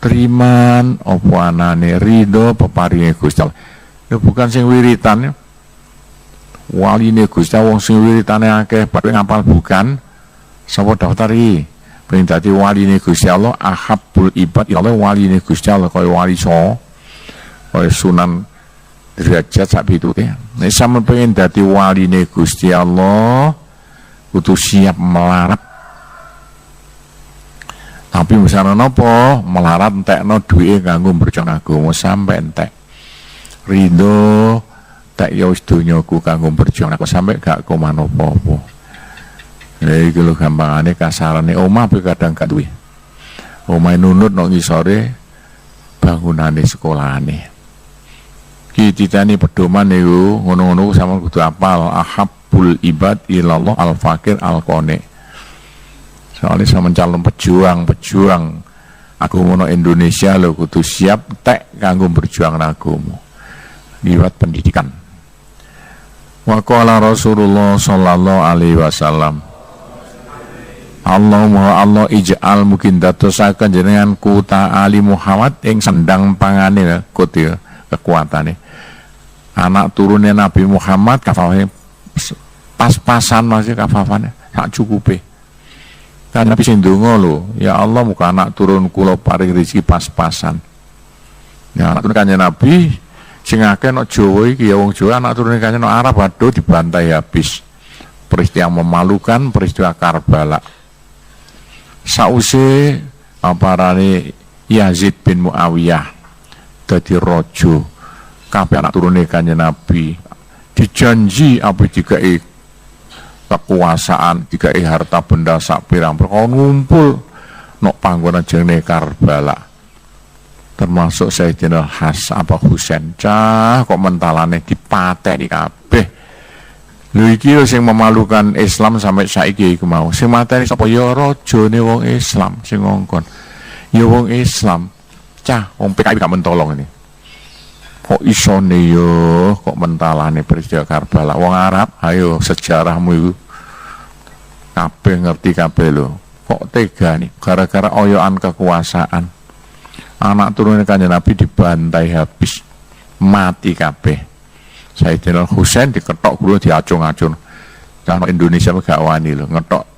Teriman apa anane ridho peparinge Gusti Allah. Ya bukan sing wiritan ya. Waline Gusti Allah wong sing wiritane akeh padha ngapal bukan. Sapa daftar iki? Pengen dadi waline Gusti Allah ahabbul ibad ya Allah waline Gusti Allah kaya wali so. Kaya Sunan derajat sak pitute. Nek sampeyan pengen dadi waline Gusti Allah, kudu siap melarat. Tapi misalnya napa? Melarat entekno duwike kanggo berjuang agama sampe entek. Ridho tak ya wis donyaku kanggo berjuang aku sampe gak koman apa-apa. Lha iki lho gampangane kasarane omah pe kadang gak duwe. Omahe nunut nang ngisore bangunane sekolahane. Dititani pedoman niku ngono-ngono sampeyan kudu apal ahabbul ibad ilallah al-fakir al-qani. Soalnya sama calon pejuang agama Indonesia lho kudu siap tek kanggo berjuang agama liwat pendidikan. Wa qala Rasulullah sallallahu alaihi wasallam Allahumma Allah ij'al mungkin dadosaken jenengan kuta Ali Muhammad ing sendang pangane kudu kekuatane. Anak turunnya Nabi Muhammad kafafane pas-pasan masih kafafane sak cukupe. Kan Nabi sing ndonga lho, ya Allah muka anak turun kula paring rezeki pas-pasan. Ya anak turun kanjeng Nabi sing akeh nek Jawa iki ya wong Jawa anak turune kanjeng Arab waduh dibantai habis. Peristiwa memalukan, peristiwa Karbala. Sause aparane Yazid bin Muawiyah dadi raja. Kabeh anak turune kanjeng Nabi dijanji apa dikai kekuasaan, dikai harta benda sak pirang perkara ngumpul nok panggonan jenenge Karbala. Termasuk Sayyidina Husain cah kok mentalane dipateni kabeh. Lho iki lho sing memalukan Islam sampai saiki iku mau. Sing mateni sapa ya rajane wong Islam sing ngongkon. Ya wong Islam. Cah wong PKI gak mentolong ini. Kok isone yo kok mentalane peristiwa Karbala. Wong Arab ayo sejarahmu iku kabeh ngerti kabeh lho. Kok tega nih gara-gara oyoan kekuasaan. Anak turune kanjeng Nabi dibantai habis. Mati kabeh. Sayyidina Husain diketok guru diacung-acung. Cara Indonesia gak wani lho ngetok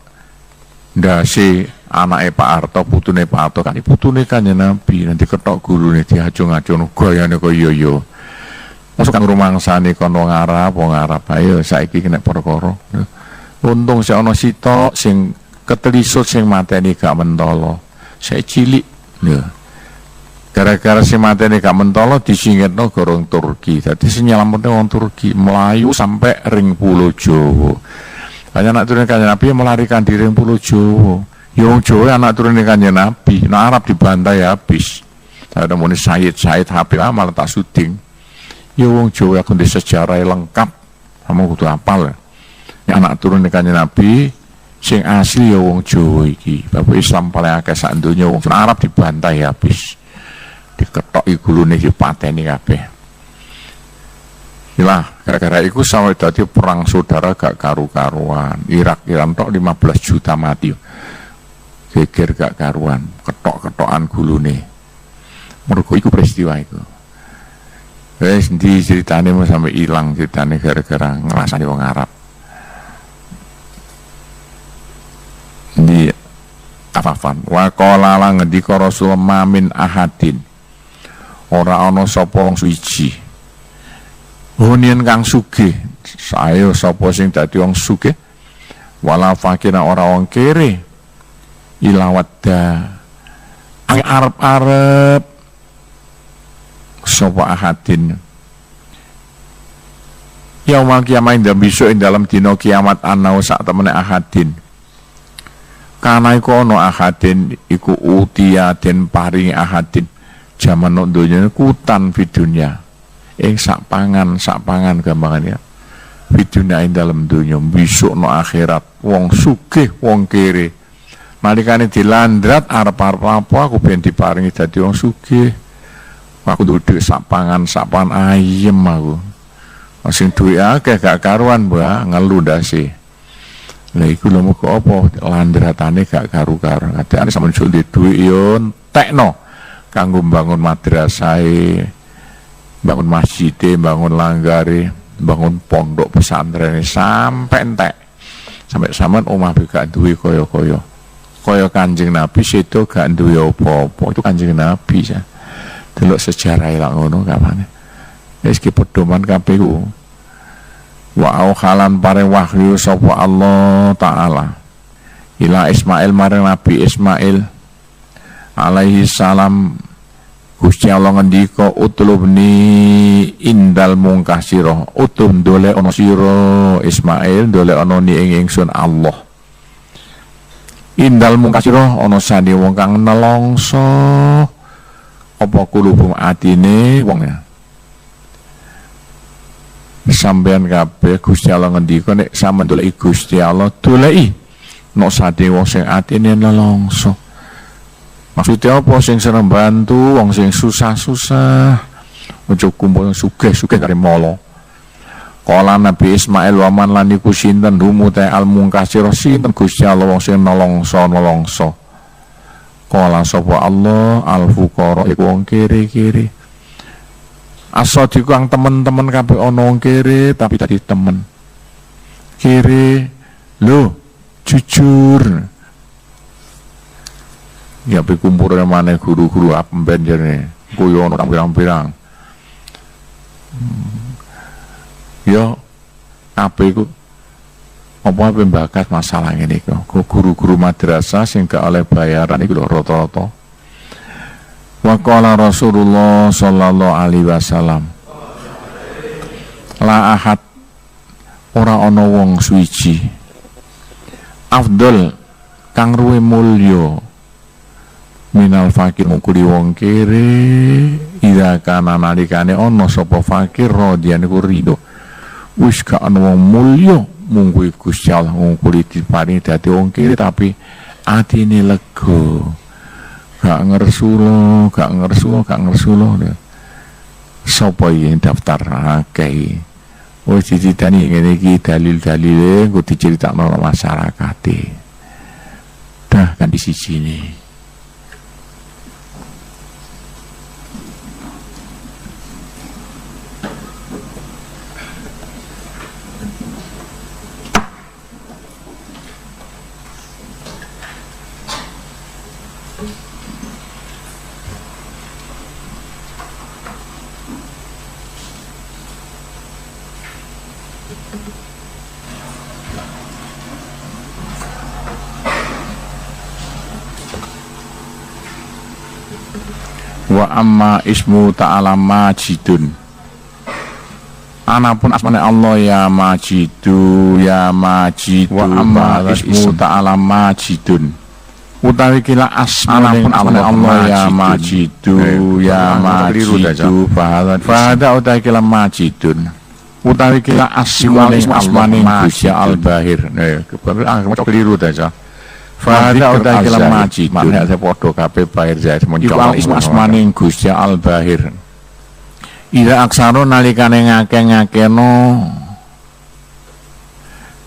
ndase anake Pak Harto, putune Pak Harto kan putune kanjeng Nabi nanti ketok gurune diacung-acung gayane kaya yo. Masuk kang rumangsane kon wong Arab ayo saiki kena perkara. Untung sik ana sitok sing ketelisut sing mateni gak mentolo. Sik cilik lho. Gara-gara sing mateni gak mentolo disingketno gorong Turki. Dadi sing nyelametne wong Turki melayu sampai ring pulau Jawa. Banyak anak turun kanjeng Nabi melarikan diri ring pulau Jawa. Yang Jawa anak turun kanjeng Nabi, nah Arab dibantai habis. Ada muni Sayyid HP malah tak syuting. Ya wong Jawa aku di sejarah lengkap, kamu kudu apal. Ya anak turun kanjeng Nabi, sing asli ya wong Jawa iki. Bapak Islam paling akeh sak donya wong Arab dibantai habis. Diketoki gulune dipateni kabeh. Ilah, gara-gara iku sampai dadi perang saudara gak karu-karuan. Irak Iran tok 15 juta mati. Geger gak karuan, ketok-ketokan gulune. Mergo iku peristiwa iku. Wis ndi ceritane mau sampai ilang ceritane gara-gara ngrasani wong Arab. Di Afafan wa qala lan ngendika Rasul mamin ahadin. Ora ana sapa wong suci. Hunien kang sugih, sayo sapa sing dadi wong sugih, wala fakira ora wong kere, ilawadda, ang arep-arep, sapa ahadin. Yaumal kiamat ing besok ing dalam dina kiamat ana sak temene ahadin. Kana iku ana ahadin iku utia den paring ahadin jaman nok donya kutan fidunya. Sak pangan gampangannya biduna ing dalam dunia besok no akhirat wong sugih wong kere nalikane dilandrat arep-arep apa aku ben diparingi dadi wong sugih aku duduk sak pangan ayem aku sing duwe akeh gak karuan mbah ngelu ndase lha iku lho moko apa landratane gak karu-karu kadang sampeyan duwe duwe yo entekno kanggo mbangun madrasahe bangun masjid, bangun langgare, bangun pondok pesantren sampai entek. Sampai sampean omah gak duwe kaya-kaya. Kaya Kanjeng Nabi sedo gak duwe apa-apa. Itu Kanjeng Nabi ya. Delok sejarah lak ngono kapane. Wis ki pedoman kabeh ku. Wa auhalan paring wahyu sapa Allah taala. Ila Ismail maring Nabi Ismail alaihi salam Gusti Allah ngendika utlubni indal mungkasira utum dole ana sira Ismail dole ana ni ing ingsun Allah indal mungkasira ana sane wong kang nelongso apa kulubum atine wong ya sampean kabeh Gusti Allah ngendika nek sampean doleki Gusti Allah doleki nek sate wong sing atine nelongso. Maksudnya apa sing seneng bantu wong sing susah-susah ojo kumpul sugih-sugih kare molo. Kala Nabi Ismail wa man lan iku sinten dumute al mungkasir sinten Gusti Allah wong sing nolongso. Kala sapa Allah al fuqara iku wong kere-kere. Asadiku ang temen-temen kabeh ana wong kere tapi dadi temen. Kere lho jujur. Ya pikumpulane maneh guru-guru apemben jane kuwi ana pirang-pirang. Ya kabeh iku apa pembakas masalah ngene iku. Guru-guru madrasah sing gak oleh bayaran iku lho rata-rata. Wa qala Rasulullah sallallahu alaihi wasallam. La ahad ora ana wong suci. Afdal kang ruwe mulya minal fakir mukuli wong kere ida kana nalikane ana sapa fakir radian iku rido wis gak ana wong mulya mung kuwi Gusti Allah ngukuli diparingi dadi wong kere tapi atine lega gak ngersulo sapa yang daftar akeh wis dicritani ngene iki dalil-dalile engko diceritakno masyarakate dah kan di siji ini. Wa amma ismu ta'ala majidun anapun asmane Allah ya majidu ya majid wa amma ismu ta'ala majidun utawi kila asmane Allah ya majidu ya majidu fahada utawi kila majidun utawi kila asmane Gusti al-Bahir kebetulan keliru aja. Fahada utai kila majid mana saya podo kabeh bahir saya semuanya asmaning Gusti al-Bahir ira aksaro nalikane ngake-ngakeno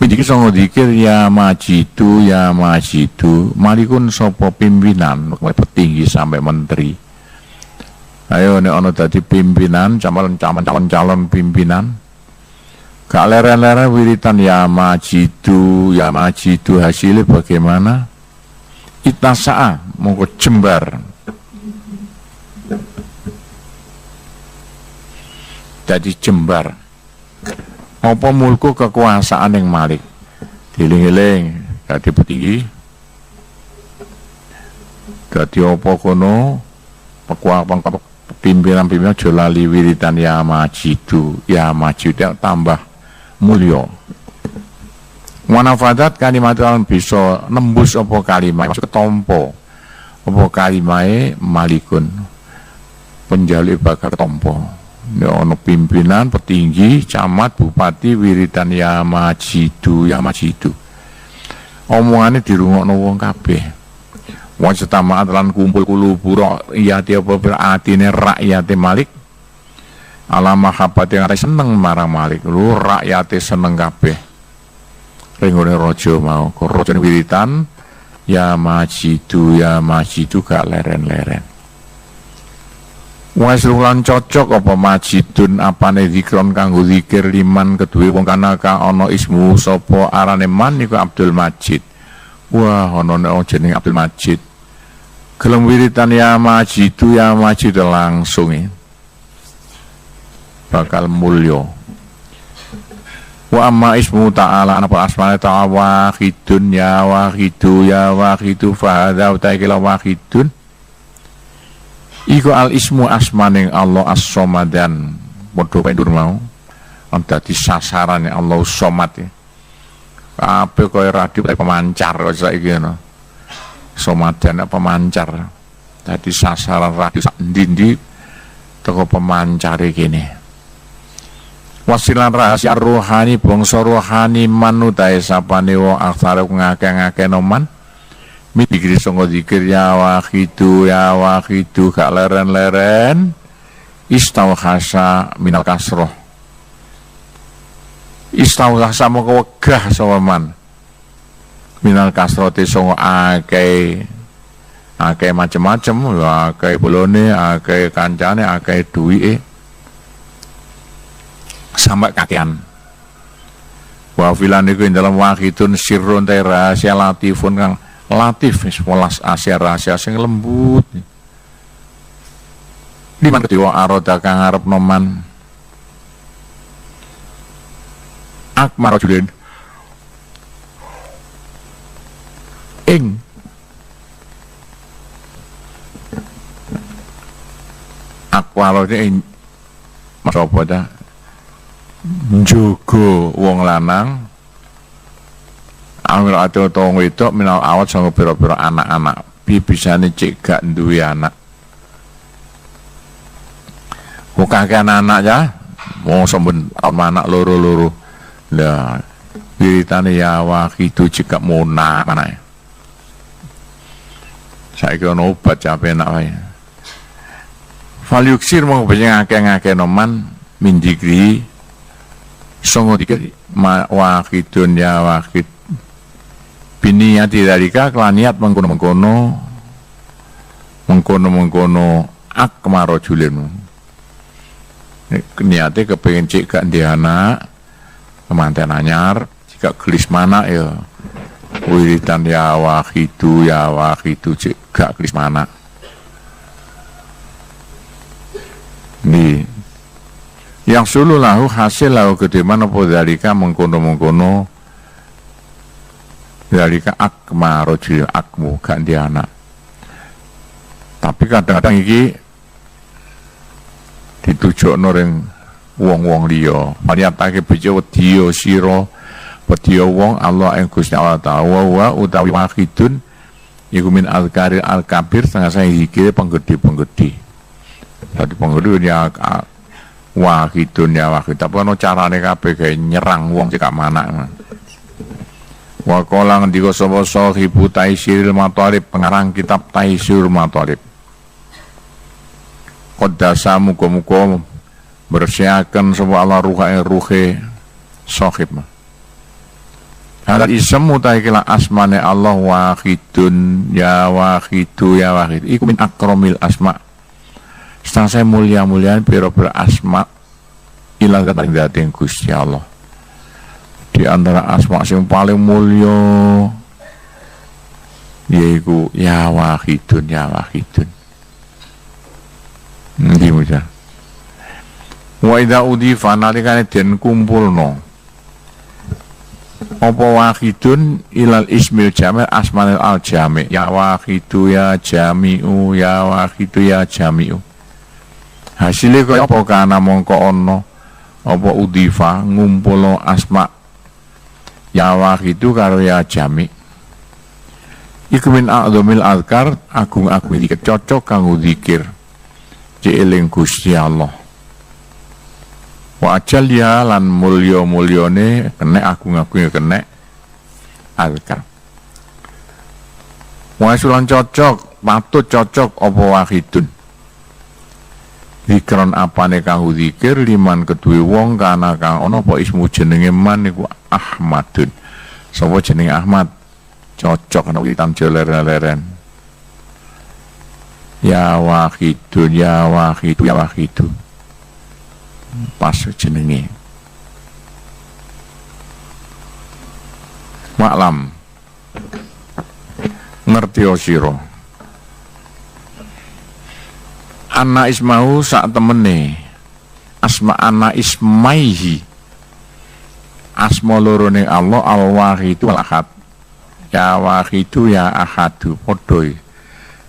iki songo dikir ya majidu malikun sapa pimpinan petinggi sampai menteri. Ayo nek ana dadi pimpinan calon pimpinan gak leren-leren wiritan ya majidu hasilnya bagaimana? Itasa'a mongko jembar jadi jembar apa mulku kekuasaan yang malik diling-iling dadi petinggi dadi apa kono pimpinan jolali wiritan ya majidu tambah mulya wanafadat kalimat bisa nembus apa kalimat maksud ketompo apa kalimahe malikun penjaluk bakal ketompo. Ya ono pimpinan, petinggi, camat, bupati, wiritan ya majidu. Omongane dirungokno wong kabeh. Wong setamaat lan kumpul kulubura iyati apa atine rakyate Malik. Ala mahabbate ngare seneng marang Malik. Lu rakyate seneng kabeh. Ringone raja mau, rajane wiritan ya majidu gak leren-leren. Wasrulan cocok apa majidun apane zikron kanggo zikir liman kedue wong kanaka ana ismu sapa arane man niku Abdul Majid. Wah ana nek jeneng Abdul Majid. Gelem wiritan ya majidu langsung bakal mulya. Wa amma ismu ta'ala ana asmane ta'ala wahidun ya wahidu fa hadza ta'ala wahidun. Iku al ismu asmaning Allah as-somadan padha pendur mau dadi sasarane Allah somad ya. Kabeh kaya radio pemancar saiki ngono. Somadan pemancar. Dadi sasaran radio sak ndi-ndi teko pemancare kene. Wasilan rahasia rohani bangsa rohani manutae sapane wong aksare ngake-ngake noman. Mikir songo zikir ya wahidu gak leren-leren istauhasa minal kasroh istauhasa moko wegah sawaman minal kasroh te songo akeh macem-macem akeh bolone akeh kancane akeh duwike sampai kakean wa filan iku ing dalam wahidun sirrun ta rahasia latifun kang latif welas rahasia sing lembut. Liman kedua aroda kang arep noman akmar rajulin ing akwalone ing sapa ta njogo wong lanang angel ati utawa wedok minal awat sanga pira-pira anak-anak bisane cek gak duwe anak. Kakek anak ya mau samben anak loro-loro. Lah wiritane ya wahidu cek mona manae. Saiki ono obat capek enak wae. Falyuksir mung ngake-ngake noman mindikri songo dikit wahidun ya wahid biniyati dalika kelaniat mengkono akmaro julen niate kepengin cek gak ndek anak kemanten anyar jika gelis mana ya wiritan ya wahidu cek gak gelis mana nih yang sulu lahu hasil lahu kedeman apa dalika mengkono dalika akma rojil akmu gak di anak. Tapi kadang-kadang iki ditujokno ring wong-wong liya. Mariatake bejo wedya sira wedya wong Allah ing Gusti Allah Ta'ala wa utawi wahidun iku min al-karil al-kabir setengah saya zikir penggede-penggede. Dadi penggede ya wahidun ya wahid. Tapi ono carane kabeh gawe nyerang wong cekak manak. Wa qala ngendika sapa sahibu Taisirul Matalib pengarang kitab Taisirul Matalib. Qaddasa muga-muga bersihaken sapa Allah ruhe sahib. Hadal isem utahe kala asmane Allah wahidun ya wahidu ya wahid iku min akramil asma. Stangsa mulia-muliaan pira-pira asma ilang paling dhateng Gusti Allah. Di antara asma sing paling mulya yaiku ya wahidun ya wahidun. Nggih muja. Wa idza udifa nalikane den kumpulno apa wahidun ilal ismil jami' asmanil al jami' ya wahidu ya jami'u ya wahidu ya jami'u. Hasilnya kaya apa kana mongko ono apa udifa ngumpulno asma ya wahidu karo ya jami'. Iku min a'dhamil azkar agung-agung iki cocok kanggo zikir eling Gusti Allah. Wa ajal ya lan mulya-mulyane kena agung-agung kena azkar. Wa sulan cocok, patut cocok apa wahidun. Zikron apane kanggo zikir liman keduwe wong kana kang ana apa ismu jenenge man niku Ahmadun. Sapa jenenge Ahmad? Cocok ana witan leren-leren. Ya wahidun ya wahidu ya wahidu. Pas jenenge. Maklam ngerti sira ana ismahu sak temene asma ana ismaihi asma lorone Allah al wahidu al ahad ya wahidu ya ahadu padha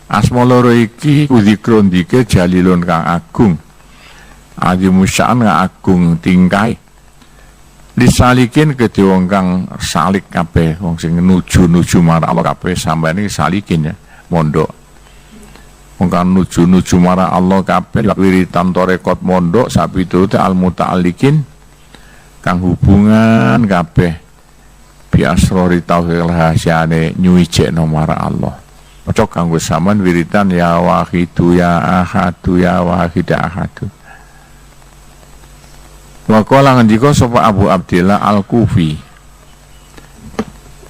asma loro iki kudzikron dike jalilun kang agung adimusyaan kang agung tingkai disalikin kedhe wong kang salik kabeh wong sing nuju marang Allah kabeh sampeyan iki salikin ya mondok wong kang nuju marang Allah kabeh wiritan tarekat mondok sapiturute al muta'alliqin kang hubungan kabeh biasrori tauhid rahasiane nyuwijekno marang Allah. Cocok kanggo sampean wiritan ya wahidu ya ahadu ya wahid ahadu. Wa qala ngendika sapa Abu Abdillah Al-Kufi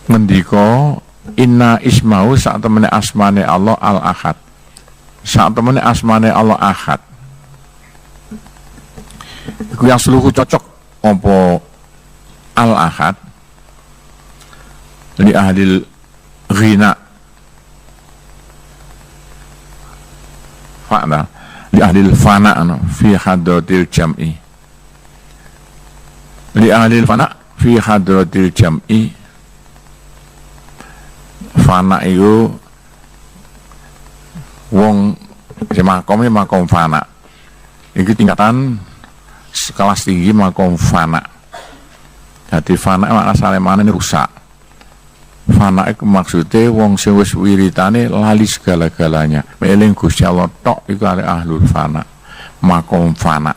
ngendika inna ismahu sak temene asmane Allah Al-Ahad. Sak temene asmane Allah Ahad. Iku yang seluruh cocok apa Al-Ahad li ahlil ghina fa'na li ahlil fana fi hadratil jam'i li ahlil fana fi hadratil jam'i fana itu wong makomnya makom fana itu tingkatan kelas tinggi makom fana. Jadi fana makna salemane rusak. Fana iku maksudnya wong sing wis wiritane lali segala-galanya. Eling Gusti Allah tok iku arek ahlul fana. Makom fana.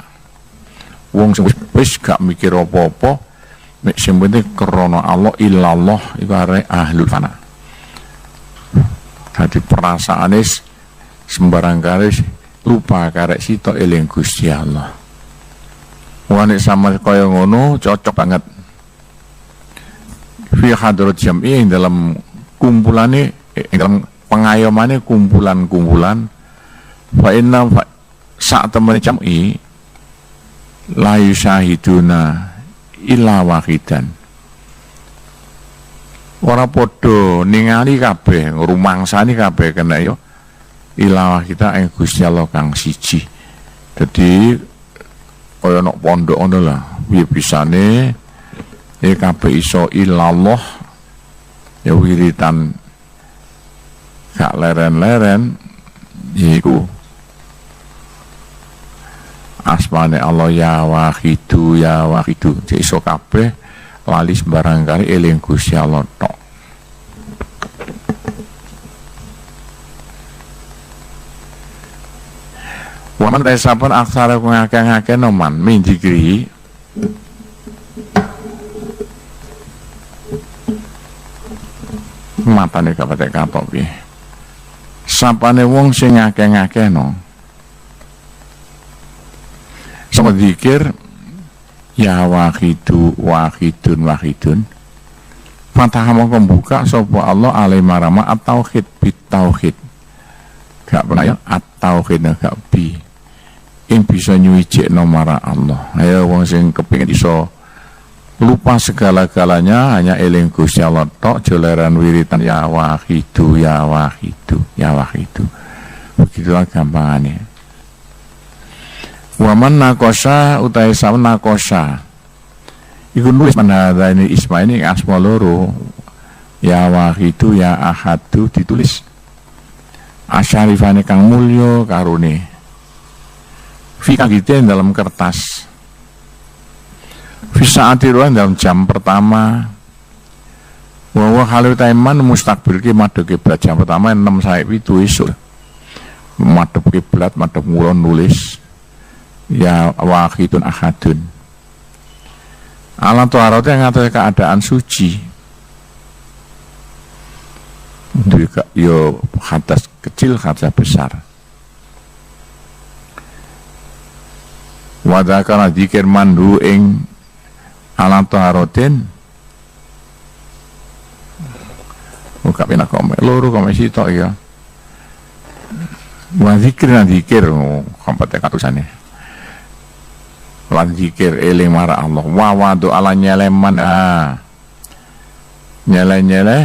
Wong sing wis gak mikir apa-apa, mek sing penting krana Allah illallah iku arek ahlul fana. Dadi perasaane sembarang kare lupa karek sitok eling Gusti Allah. Wong sama kaya ngono cocok banget. Fi hadrat jam'i dalam kumpulane dalam pengayomane kumpulan-kumpulan fa inna sak temene jam'i la yusahiduna illa wahidan. Ora padha ningali kabeh, ngrumangsani kabeh kena yo illa kita ing Gusti Allah kang siji. Dadi kaya nok pondok ngono lah, piye bisane kabeh iso illallah ya wiritan gak leren-leren iku asmane Allah ya wahidu iso kabeh lali sembarang kali eling Gusti Allah tok. Waman resapan aksara ngake-ngake noman min dikri matane kapate kapok piye sapane wong sing ngake-ngake no sapa zikir ya wahidu wahidun wahidun. Fatah mongko buka sapa Allah alai marama at-tauhid bitauhid. Gak pernah ya at-tauhid gak bi. Ing bisa nyuwijekno marang Allah. Ayo wong sing kepengin iso lupa segala-galanya hanya eling Gusti Allah tok joleran wiritan ya wahidu ya wahidu ya wahidu. Begitulah gampangannya. Waman nakosa utai sama nakosa iku nulis manada ini isma ini asma loro ya wahidu ya ahadu ditulis asyarifane kang mulya karone fi kagiten dalam kertas fi saatiruan dalam jam pertama wa halu taiman mustaqbil ki madhep kiblat jam pertama 6 sampai 7 esuk madhep kiblat madhep ngulon nulis ya wahidun ahadun alam tuharot yang ngatur keadaan suci juga yo hadas kecil hadas besar wadakana dzikir mandu ing alam tuharotin buka pina kome loro kome sitok ya wadzikir na dzikir kompeten katusannya lan zikir eling marang Allah wa wadu ala nyeleman nyele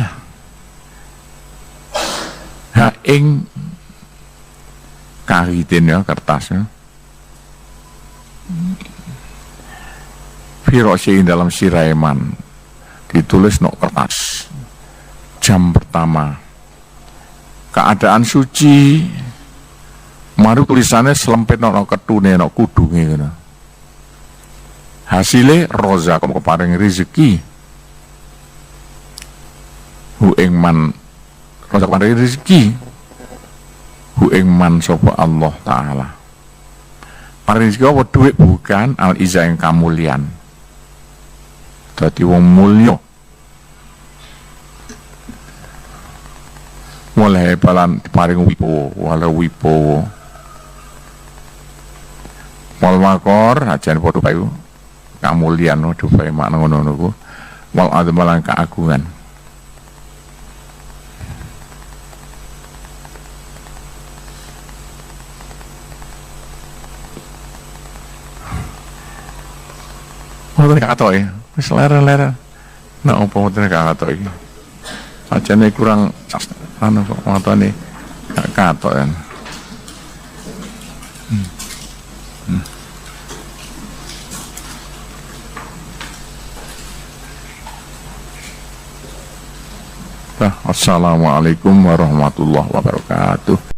ha ing kahiten ya kertas ya firosi dalam siraiman ditulis no kertas jam pertama keadaan suci maru tulisannya selempit no ketune no kudunge gitu. Hasilnya roza kamu keparing rezeki hu ingman roza keparing rezeki hu ingman sapa Allah Ta'ala paring rezeki apa duit bukan al iza yang kamulian dadi wong mulya mulai balan paring wipo wala wipo wal makor ajan padha bae kamulian duwe makna ngono niku wal azmalan keagungan ngoten katoke wis leren-leren nek opo ngoten katoke ajane kurang anu kok matane gak katok ya Assalamualaikum warahmatullahi wabarakatuh.